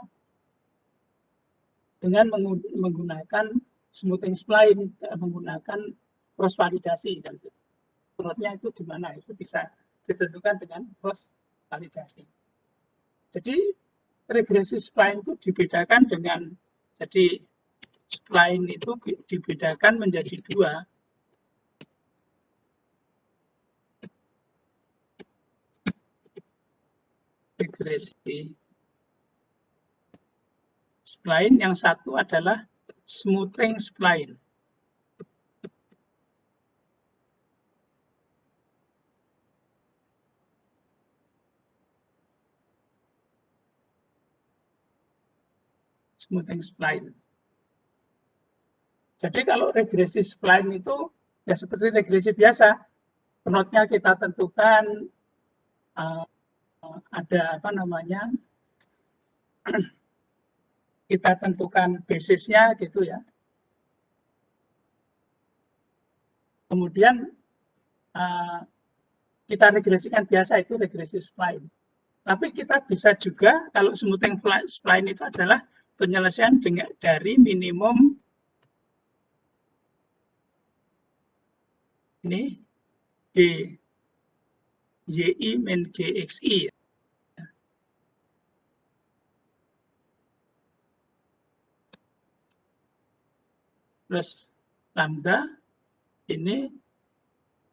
Dengan menggunakan smoothing spline, menggunakan cross validasi kan gitu. Knotnya itu di mana? Itu bisa ditentukan dengan cross validasi. Jadi regresi spline itu dibedakan dengan, jadi spline itu dibedakan menjadi dua. Regresi spline, yang satu adalah smoothing spline. Smoothing spline. Jadi kalau regresi spline itu ya seperti regresi biasa. Knotnya kita tentukan, ada apa namanya, kita tentukan basisnya gitu ya. Kemudian kita regresikan biasa, itu regresi spline. Tapi kita bisa juga, kalau smoothing spline itu adalah penyelesaian dari minimum ini GYI min GXI. Plus lambda ini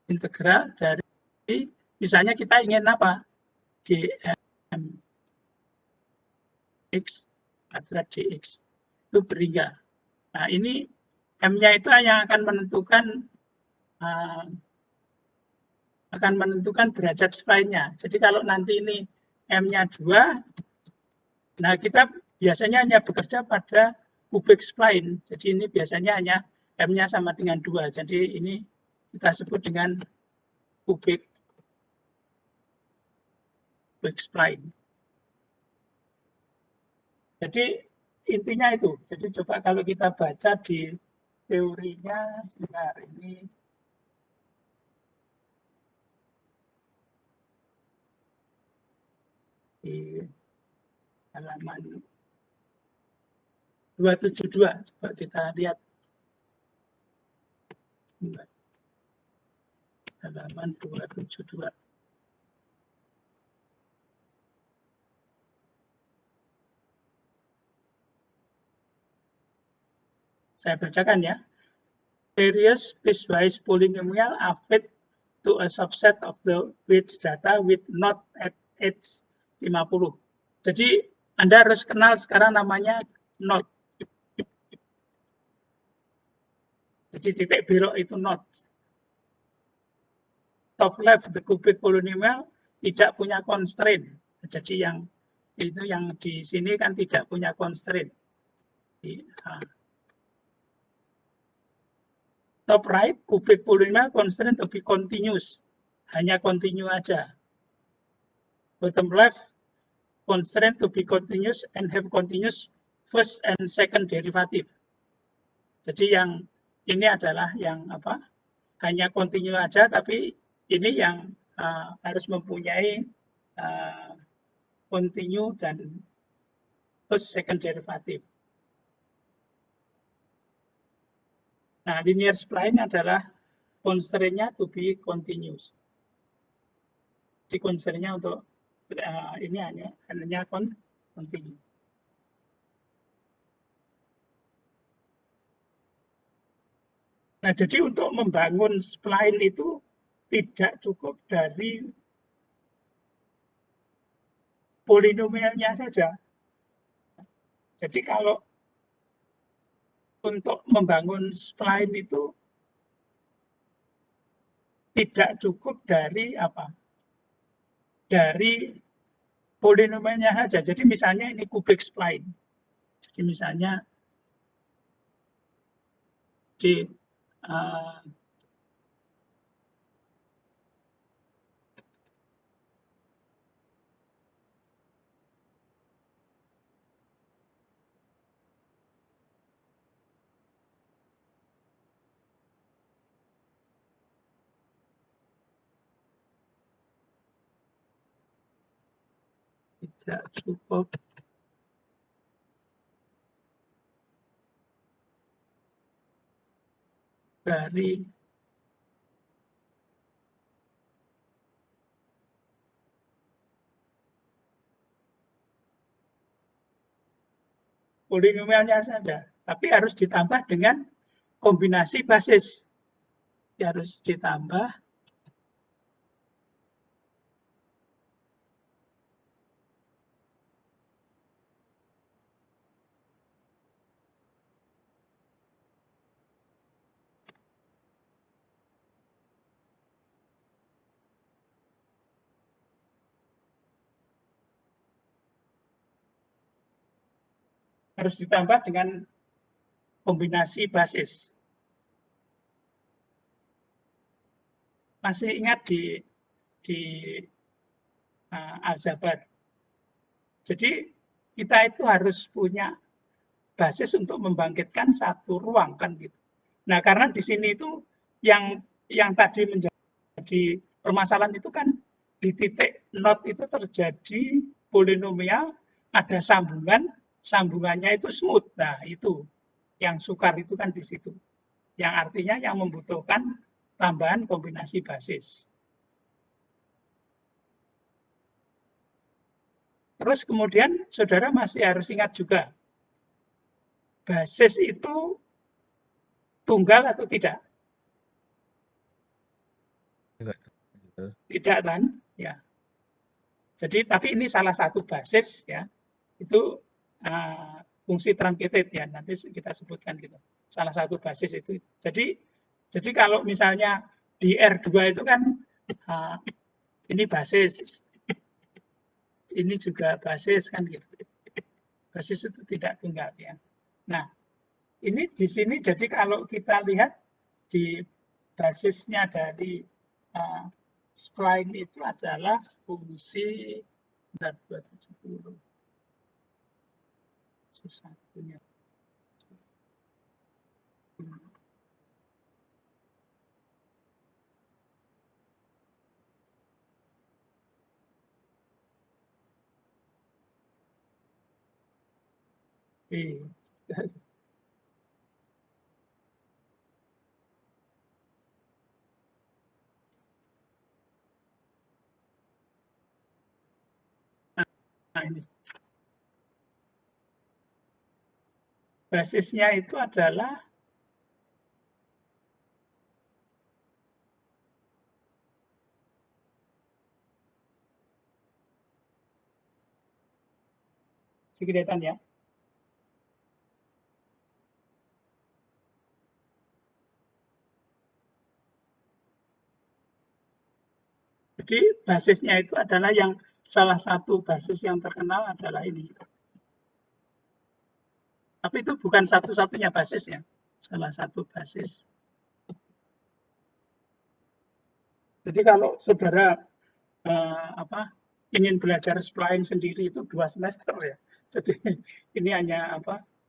integral dari, misalnya kita ingin apa? GM X kuadrat DX itu beriga. Nah ini M-nya itu yang akan menentukan derajat spline-nya. Jadi kalau nanti ini M-nya 2, nah kita biasanya hanya bekerja pada kubik spline. Jadi ini biasanya hanya M-nya sama dengan 2. Jadi ini kita sebut dengan kubik spline. Jadi intinya itu. Jadi coba kalau kita baca di teorinya, sebentar ini di halaman 272, coba kita lihat. halaman 272. Saya bacakan ya. Various piecewise polynomial are fit to a subset of the weights data with knot at edge 50. Jadi Anda harus kenal sekarang namanya knot. Jadi titik belok itu knot. Top left, the cubic polynomial tidak punya constraint. Jadi yang itu yang di sini kan tidak punya constraint. Top right, cubic polynomial constraint to be continuous. Hanya continue aja. Bottom left, constraint to be continuous and have continuous first and second derivative. Jadi yang ini adalah yang apa? Hanya continue aja, tapi ini yang harus mempunyai continue dan first second derivative. Nah, linear spline adalah constraint-nya to be continuous. Jadi constraint-nya untuk ini hanya continue. Nah, jadi untuk membangun spline itu tidak cukup dari polinomialnya saja. Jadi kalau untuk membangun spline itu tidak cukup dari apa? Dari polinomialnya saja. Jadi misalnya ini cubic spline. Jadi misalnya di tidak cukup dari polinomialnya saja, tapi harus ditambah dengan kombinasi basis. Harus ditambah dengan kombinasi basis. Masih ingat di aljabar. Jadi kita itu harus punya basis untuk membangkitkan satu ruang kan gitu. Nah, karena di sini itu yang tadi menjadi permasalahan itu kan di titik not itu terjadi polinomial, ada sambungannya itu smooth. Nah, itu yang sukar itu kan di situ. Yang artinya yang membutuhkan tambahan kombinasi basis. Terus kemudian saudara masih harus ingat juga, basis itu tunggal atau tidak? Tidak kan? Ya. Jadi tapi ini salah satu basis ya. Itu fungsi truncated ya, nanti kita sebutkan gitu. Salah satu basis itu. Jadi kalau misalnya di R2 itu kan ini basis. Ini juga basis kan gitu. Basis itu tidak tunggal ya. Nah, ini di sini jadi kalau kita lihat di basisnya dari spline itu adalah fungsi 270. Satunya. Nah, ini. Basisnya itu adalah kelihatan ya. Jadi basisnya itu adalah yang salah satu basis yang terkenal adalah ini. Tapi itu bukan satu-satunya basisnya, salah satu basis. Jadi kalau saudara ingin belajar spline sendiri itu 2 semester ya. Jadi ini hanya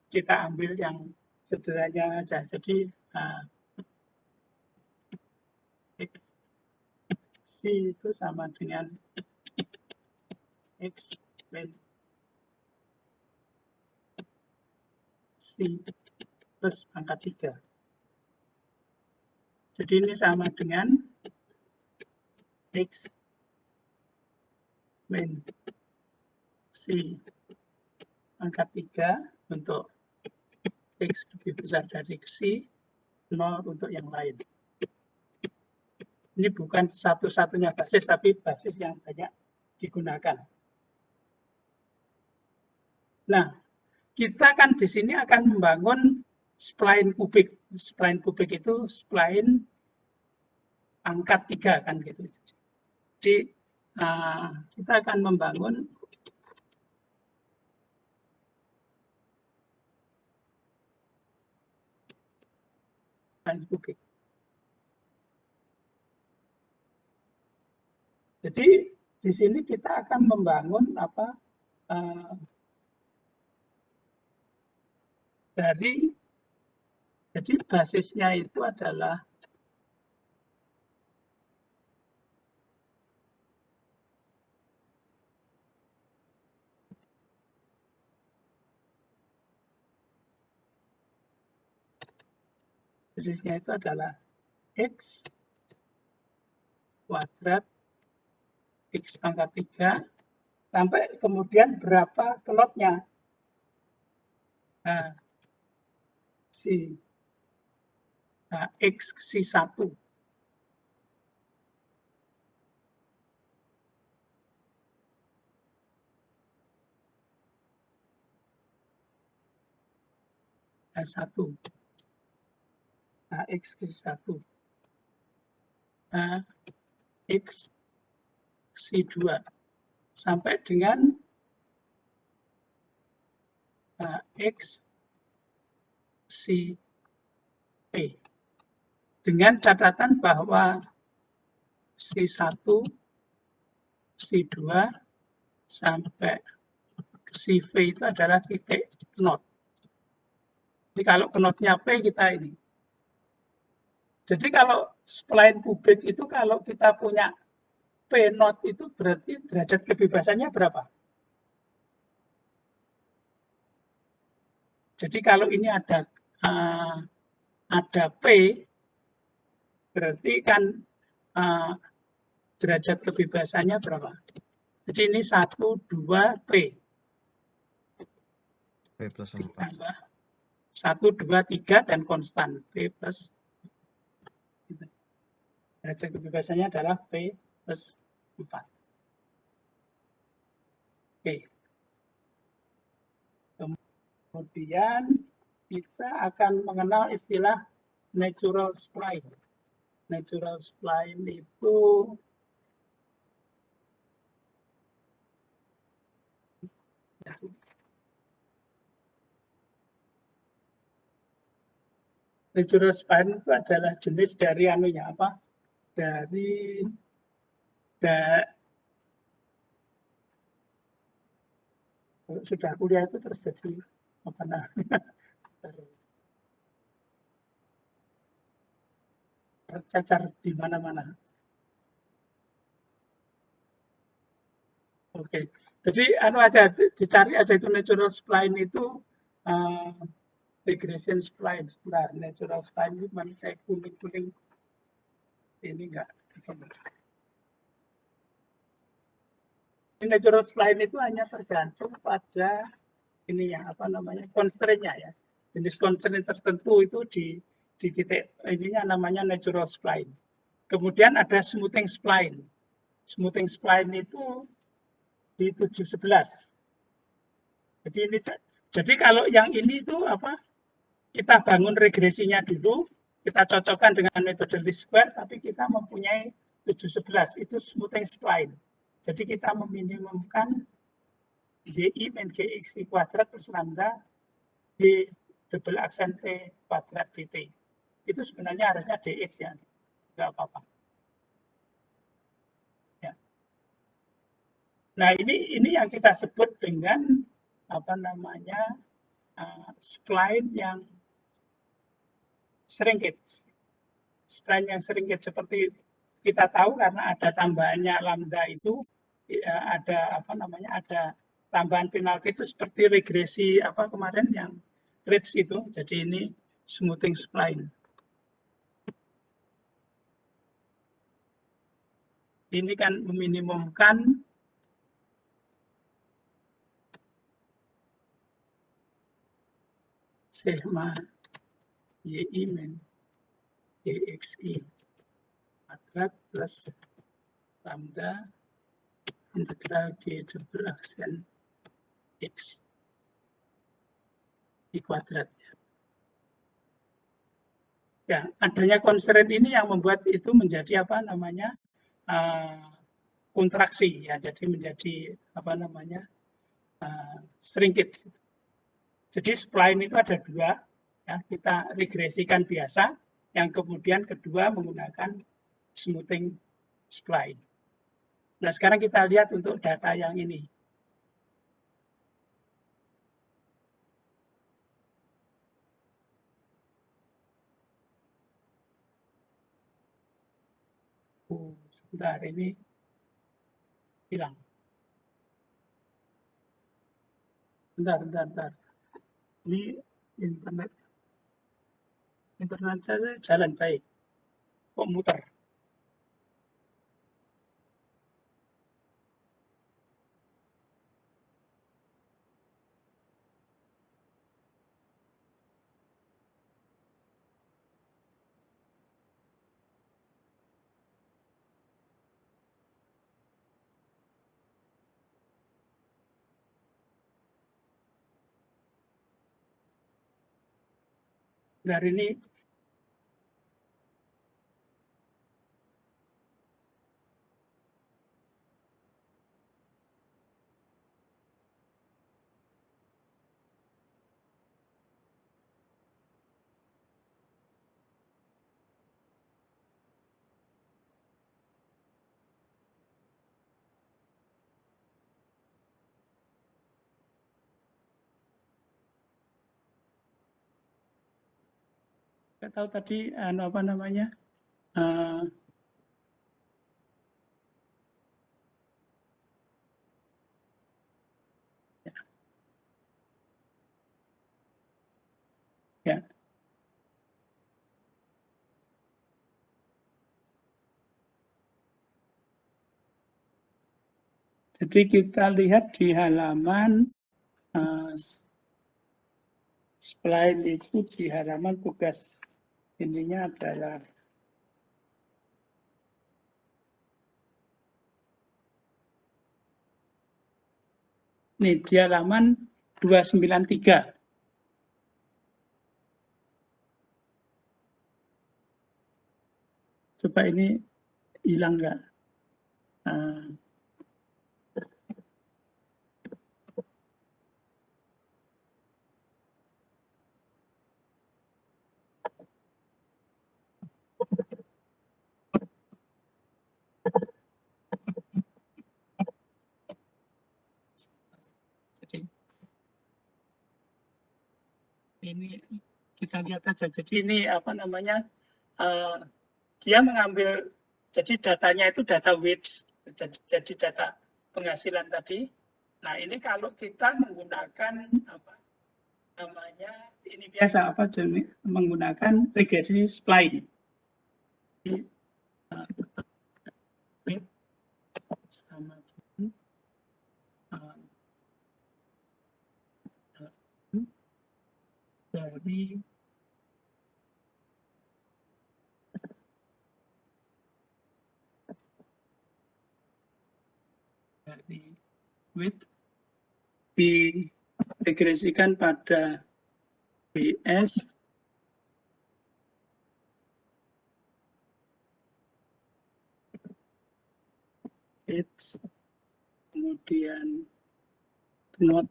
kita ambil yang sederhananya aja. Jadi C itu sama dengan X min C plus pangkat 3. Jadi ini sama dengan X min C pangkat 3 untuk X lebih besar dari C, 0 untuk yang lain. Ini bukan satu-satunya basis, tapi basis yang banyak digunakan. Nah, kita kan di sini akan membangun spline kubik. Spline kubik itu spline angkat 3 kan gitu. Jadi kita akan membangun spline kubik. Jadi di sini kita akan membangun jadi basisnya itu adalah X kuadrat X pangkat 3 sampai kemudian berapa knotnya. X C1. X C1. X C2 sampai dengan X C P. Dengan catatan bahwa C1, C2 sampai CV itu adalah titik knot. Jadi kalau knotnya P kita ini. Jadi kalau spline kubik itu kalau kita punya P knot itu berarti derajat kebebasannya berapa? Jadi kalau ini ada P, berarti kan derajat kebebasannya berapa? Jadi ini 1, 2, P. P plus 4. 1, 2, 3 dan konstan P plus. Derajat kebebasannya adalah P plus 4. Oke. Kemudian kita akan mengenal istilah natural spline. Natural spline itu natural spline itu adalah jenis dari sudah kuliah itu terjadi tercacar di mana-mana. Oke, jadi aja dicari aja itu natural spline itu regression spline. Nah, natural spline itu mana saya kuning-kuning ini enggak. natural spline itu hanya tergantung pada ininya apa namanya constraint-nya ya. Jenis constraint tertentu itu di titik ininya namanya natural spline. Kemudian ada smoothing spline. Smoothing spline itu di 711. Jadi kalau yang ini itu apa? Kita bangun regresinya dulu, kita cocokkan dengan metode least square, tapi kita mempunyai 711 itu smoothing spline. Jadi kita meminimumkan YI min GXI kuadrat plus lambda di double aksen T kuadrat dt. Itu sebenarnya harusnya dx ya, nggak apa-apa. Ya. Nah ini yang kita sebut dengan apa namanya spline yang shrinkage. Spline yang shrinkage seperti kita tahu karena ada tambahannya lambda itu ada apa namanya ada tambahan penalti itu seperti regresi apa kemarin yang ridge itu. Jadi ini smoothing spline. Ini kan meminimumkan sigma YI min GXI kuadrat plus lambda integral G double aksen X I kuadrat. Ya, adanya constraint ini yang membuat itu menjadi apa namanya kontraksi ya, jadi menjadi apa namanya shrinkage. Jadi spline itu ada dua, ya, kita regresikan biasa, yang kemudian kedua menggunakan smoothing spline. Nah sekarang kita lihat untuk data yang ini. Sebentar, ini hilang. Bentar. Ini internet saya jalan baik. Kok muter? Dari ini saya tahu tadi apa namanya ya. Jadi kita lihat di halaman spline itu di halaman tugas ininya adalah ini di halaman 293. Coba ini hilang nggak? Jadi ini kita lihat aja. Jadi ini apa namanya? Dia mengambil, jadi datanya itu data wage, jadi data penghasilan tadi. Nah ini kalau kita menggunakan apa namanya, ini biasa apa menggunakan regresi spline. Sama dari width diregresikan pada BS width, kemudian knot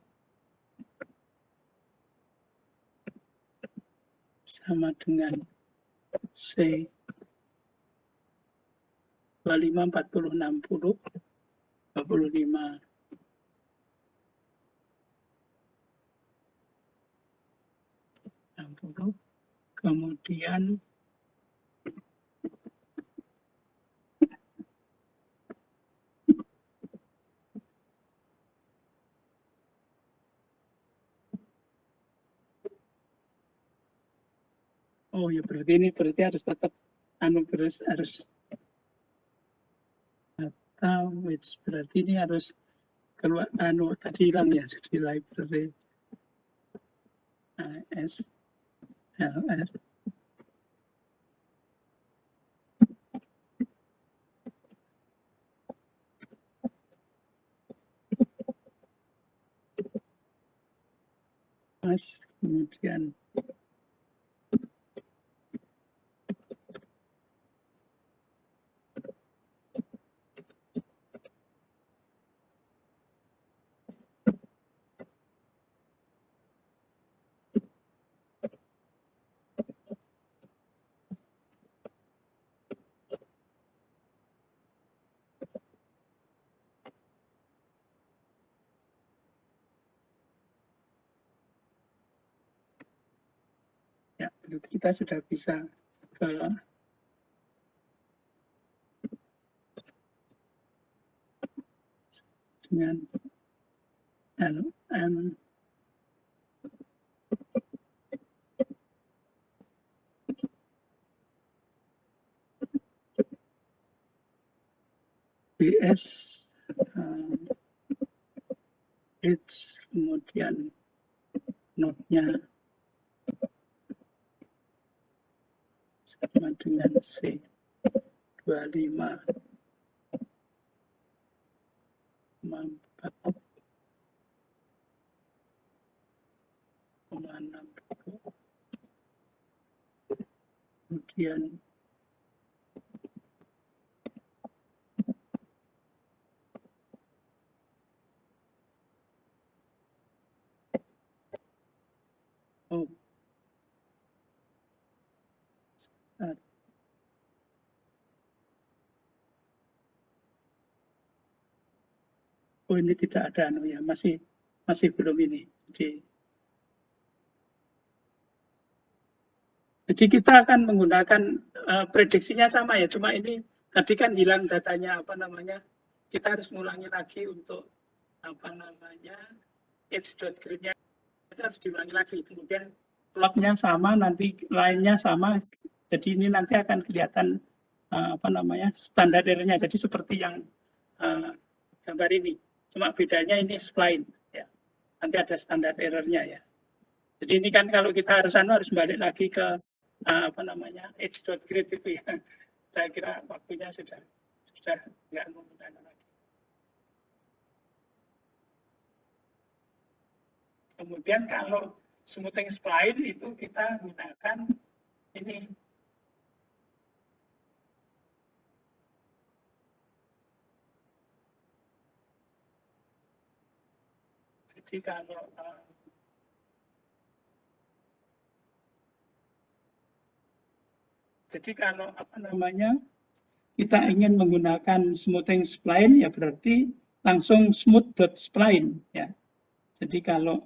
sama dengan C 25 40 60 25 60, kemudian oh ya berarti harus tetap harus data which berarti ini harus keluar tadi hilang ya, jadi library ASLR kemudian ya berarti kita sudah bisa ke dengan LM BS H kemudian notnya sama dengan C 25 4,60 kemudian oh oh ini tidak ada ya, masih belum ini. Jadi kita akan menggunakan prediksinya sama ya, cuma ini tadi kan hilang datanya apa namanya, kita harus ngulangi lagi untuk apa namanya edge.grid-nya itu harus diulangi lagi, kemudian plotnya sama, nanti lainnya sama, jadi ini nanti akan kelihatan apa namanya standar error-nya, jadi seperti yang gambar ini, cuma bedanya ini spline ya, nanti ada standar error-nya ya. Jadi ini kan kalau kita harus balik lagi ke apa namanya edge.grid itu ya, saya kira waktunya sudah nggak menggunakan lagi. Kemudian kalau smoothing spline itu kita gunakan ini. Jadi kalau apa namanya kita ingin menggunakan smoothing spline ya berarti langsung smooth.spline ya. Jadi kalau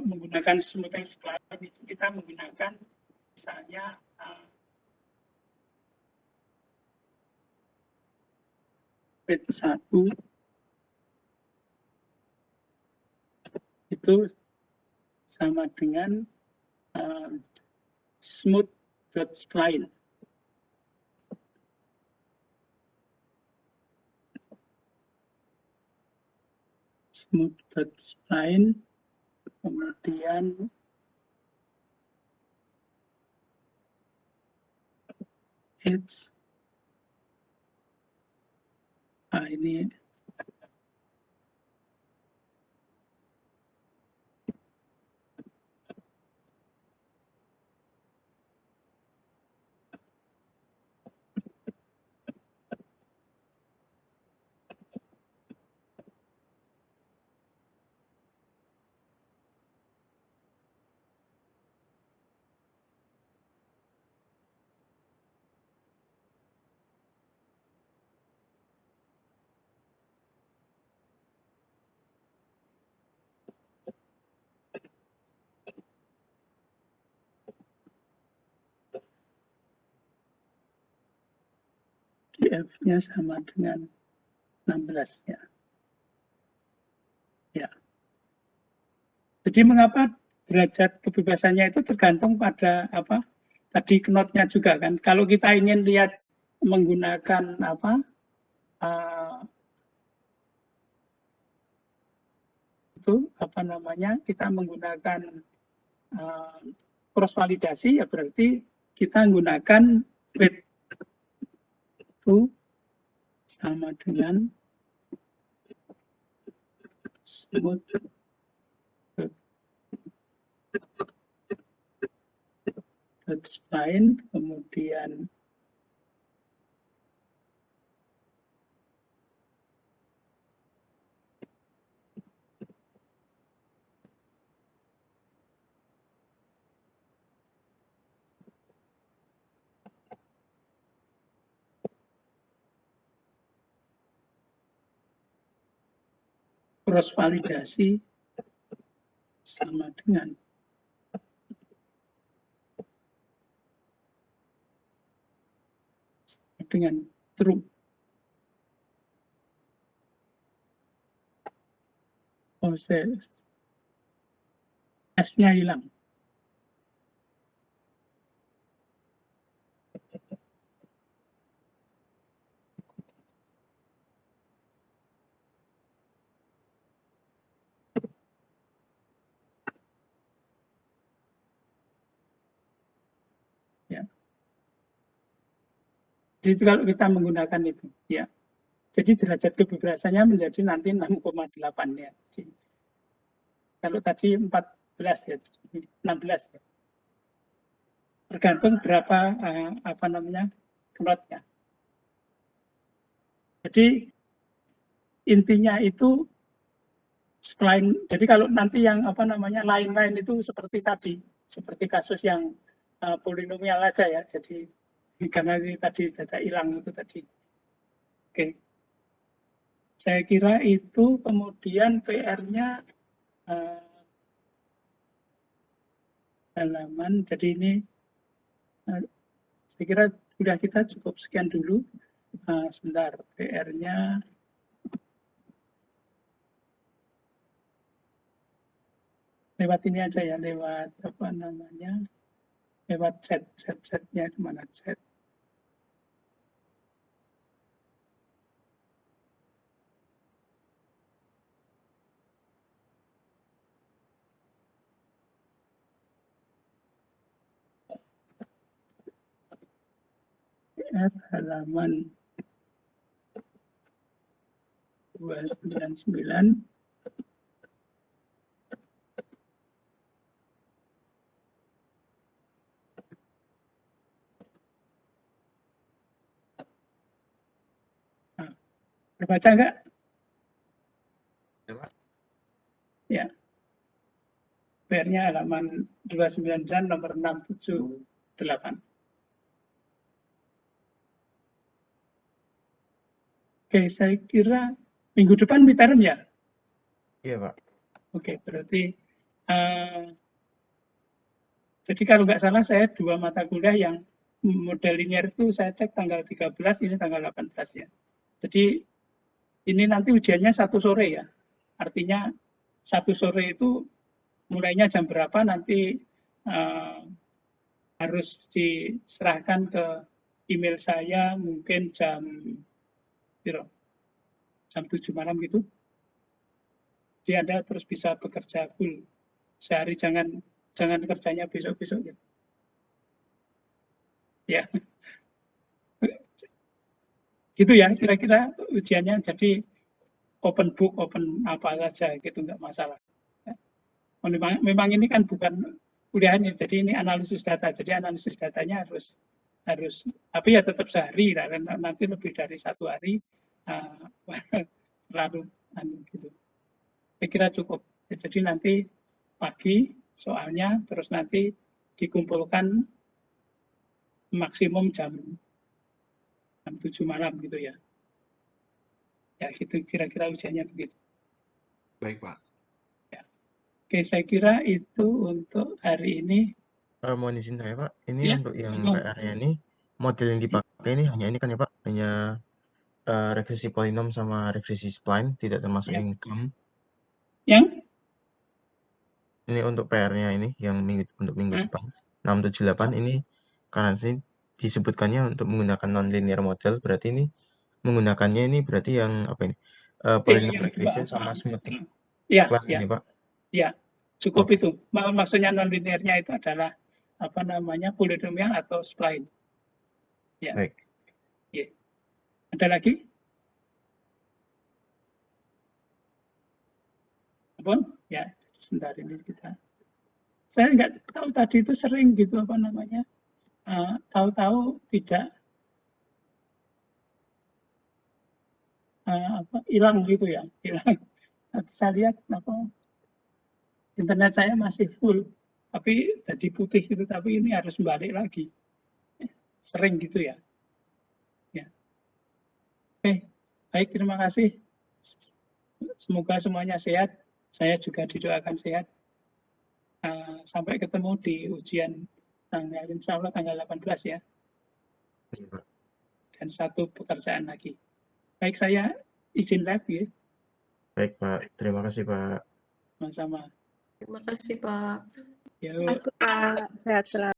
menggunakan smoothing spline itu kita menggunakan misalnya width 1 itu sama dengan smooth.spline. smooth.spline, kemudian edge, ini df-nya sama dengan 16 ya. Ya. Jadi mengapa derajat kebebasannya itu tergantung pada apa? Tadi knot-nya juga kan. Kalau kita ingin lihat menggunakan apa? Itu apa namanya? Kita menggunakan cross validasi ya berarti kita menggunakan weight itu sama dengan smooth spline, kemudian cross validasi sama dengan true. Proses S-nya hilang. Ya. Jadi kalau kita menggunakan itu, ya. Jadi derajat kebebasannya menjadi nanti 6,8 ya. Jadi, kalau tadi 14 ya, 16 ya. Tergantung berapa apa namanya knotnya. Jadi intinya itu spline. Jadi kalau nanti yang apa namanya lain-lain itu seperti tadi, seperti kasus yang polinomial aja ya. Jadi karena ini tadi data hilang itu tadi. Oke. Saya kira itu kemudian PR-nya halaman. Jadi ini saya kira sudah kita cukup sekian dulu. Sebentar, PR-nya lewat ini aja ya, lewat apa namanya, lewat chat-nya kemana chat. PR halaman 299. Terbaca enggak? Ya. PR-nya halaman 299 nomor 678. Oke, saya kira minggu depan midterm ya? Iya, Pak. Oke, berarti jadi kalau nggak salah saya 2 mata kuliah yang model linear itu saya cek tanggal 13, ini tanggal 18 ya. Jadi ini nanti ujiannya 1 sore ya. Artinya 1 sore itu mulainya jam berapa nanti harus diserahkan ke email saya mungkin jam 7 malam gitu. Jadi Anda terus bisa bekerja full sehari, jangan kerjanya besok-besok gitu. Ya. Gitu ya kira-kira ujiannya. Jadi open book, open apa saja gitu, nggak masalah. Memang ini kan bukan kuliahnya, jadi ini analisis data. Jadi analisis datanya harus tapi ya tetap sehari, nanti lebih dari 1 hari lalu gitu. Saya kira cukup. Jadi nanti pagi soalnya, terus nanti dikumpulkan maksimum jam 7 malam gitu ya. Ya gitu kira-kira ujiannya begitu. Baik, Pak. Ya. Oke, saya kira itu untuk hari ini. Mohon izin saya, Pak. Ini Ya, untuk yang oh. PR-nya ini, model yang dipakai ini hanya ini kan ya, Pak? Hanya regresi polinom sama regresi spline, tidak termasuk Ya. income. Yang? Ini untuk PR-nya ini, yang untuk minggu depan. 678 ini karena sini disebutkannya untuk menggunakan nonlinear model, berarti ini menggunakannya ini berarti yang apa ini? Polinom regression sama smoothing. Ya, Ini, Pak. Ya, cukup itu. Maksudnya nonlinearnya itu adalah apa namanya, polinomial atau spline. Ya. Baik. Ya. Ada lagi? Apun? Ya, sebentar ini kita. Saya nggak tahu tadi itu sering gitu apa namanya, tahu-tahu tidak hilang gitu ya, hilang. Saya lihat apa internet saya masih full, tapi jadi putih gitu, tapi ini harus balik lagi. Sering gitu ya. Ya. Oke, baik, terima kasih. Semoga semuanya sehat. Saya juga didoakan sehat. Sampai ketemu di ujian tanggal, insya Allah tanggal 18 ya. Iya, Pak. Dan 1 pekerjaan lagi. Baik, saya izin live ya. Baik, Pak. Terima kasih, Pak. Sama-sama. Terima kasih, Pak. Yuk. Terima kasih, Pak. Sehat selalu.